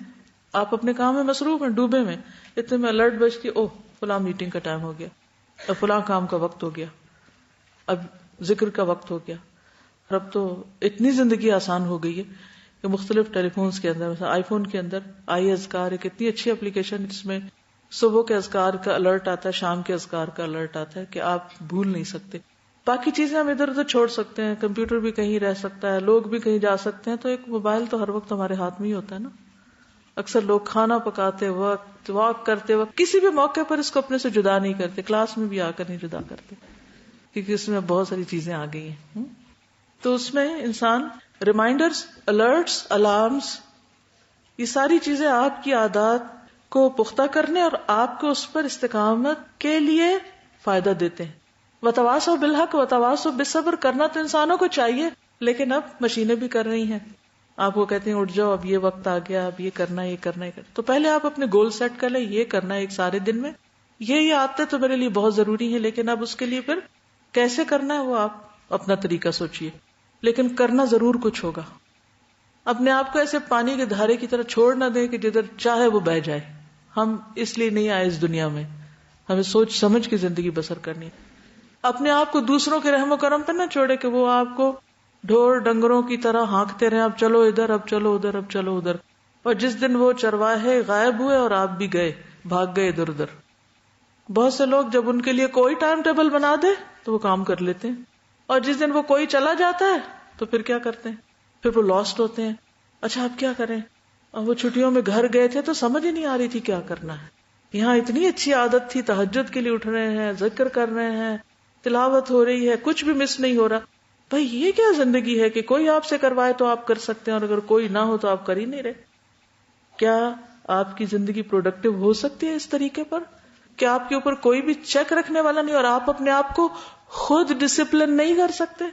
آپ اپنے کام میں مصروف ہیں, ڈوبے میں, اتنے میں الرٹ بجتی, اوہ فلاں میٹنگ کا ٹائم ہو گیا, اب فلاں کام کا وقت ہو گیا, اب ذکر کا وقت ہو گیا. اب تو اتنی زندگی آسان ہو گئی ہے کہ مختلف ٹیلی فونز کے اندر, مثلا آئی فون کے اندر آئی اذکار ایک اتنی اچھی اپلیکیشن جس میں صبح کے اذکار کا الرٹ آتا ہے, شام کے اذکار کا الرٹ آتا ہے کہ آپ بھول نہیں سکتے. باقی چیزیں ہم ادھر ادھر چھوڑ سکتے ہیں, کمپیوٹر بھی کہیں رہ سکتا ہے, لوگ بھی کہیں جا سکتے ہیں, تو ایک موبائل تو ہر وقت ہمارے ہاتھ میں ہی ہوتا ہے نا. اکثر لوگ کھانا پکاتے وقت, واک کرتے وقت, کسی بھی موقع پر اس کو اپنے سے جدا نہیں کرتے, کلاس میں بھی آ کر نہیں جدا کرتے, کیونکہ اس میں بہت ساری چیزیں آ گئی ہیں. تو اس میں انسان ریمائنڈرز, الرٹس, الارمز, یہ ساری چیزیں آپ کی عادات کو پختہ کرنے اور آپ کو اس پر استقامت کے لیے فائدہ دیتے ہیں. وتواصوا بالحق وتواصوا بالصبر کرنا تو انسانوں کو چاہیے, لیکن اب مشینیں بھی کر رہی ہیں. آپ کو کہتے ہیں اٹھ جاؤ, اب یہ وقت آ گیا, اب یہ کرنا ہے, یہ کرنا ہے. تو پہلے آپ اپنے گول سیٹ کر لیں, یہ کرنا ہے ایک سارے دن میں, یہ عادتیں تو میرے لیے بہت ضروری ہیں, لیکن اب اس کے لیے پھر کیسے کرنا ہے وہ آپ اپنا طریقہ سوچیے, لیکن کرنا ضرور کچھ ہوگا. اپنے آپ کو ایسے پانی کے دھارے کی طرح چھوڑ نہ دیں کہ جدھر چاہے وہ بہہ جائے. ہم اس لیے نہیں آئے اس دنیا میں, ہمیں سوچ سمجھ کے زندگی بسر کرنی ہے. اپنے آپ کو دوسروں کے رحم و کرم پہ نہ چھوڑے کہ وہ آپ کو ڈھور ڈنگروں کی طرح ہانکتے رہے, اب چلو ادھر, اب چلو ادھر, اب چلو ادھر. اور جس دن وہ چرواہے غائب ہوئے اور آپ بھی گئے, بھاگ گئے ادھر ادھر. بہت سے لوگ جب ان کے لیے کوئی ٹائم ٹیبل بنا دے تو وہ کام کر لیتے ہیں, اور جس دن وہ کوئی چلا جاتا ہے تو پھر کیا کرتے ہیں, پھر وہ لاسٹ ہوتے ہیں. اچھا اب کیا کریں, اب وہ چھٹیوں میں گھر گئے تھے تو سمجھ ہی نہیں آ رہی تھی کیا کرنا ہے. یہاں اتنی اچھی عادت تھی, تہجد کے لیے اٹھ رہے ہیں, ذکر کر رہے ہیں, تلاوت ہو رہی ہے, کچھ بھی مس نہیں ہو رہا. بھائی یہ کیا زندگی ہے کہ کوئی آپ سے کروائے تو آپ کر سکتے ہیں, اور اگر کوئی نہ ہو تو آپ کر ہی نہیں رہے. کیا آپ کی زندگی پروڈکٹیو ہو سکتی ہے اس طریقے پر کہ آپ کے اوپر کوئی بھی چیک رکھنے والا نہیں, اور آپ اپنے آپ کو خود ڈسپلن نہیں کر سکتے؟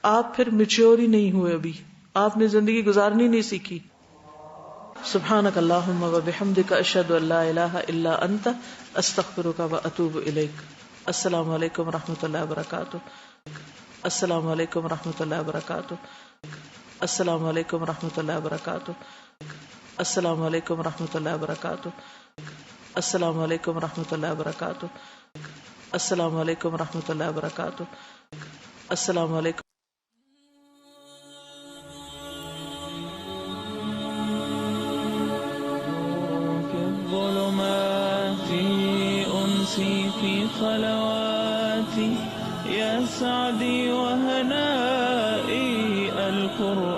آپ پھر میچور ہی نہیں ہوئے, ابھی آپ نے زندگی گزارنی نہیں سیکھی. سبحانک اللہم و بحمدک, اشہد ان لا الہ الا انت, استغفرک و اتوب الیک. السلام علیکم و رحمۃ اللہ وبرکاتہ. السلام علیکم و رحمۃ اللہ وبرکاتہ. السلام علیکم و رحمۃ اللہ وبرکاتہ. السلام علیکم و رحمۃ اللہ وبرکاتہ. السلام علیکم و رحمۃ اللہ وبرکاتہ. السلام علیکم و رحمۃ اللہ وبرکاتہ. السلام علیکم. في خلواتي يا سعدي وهنائي القرآن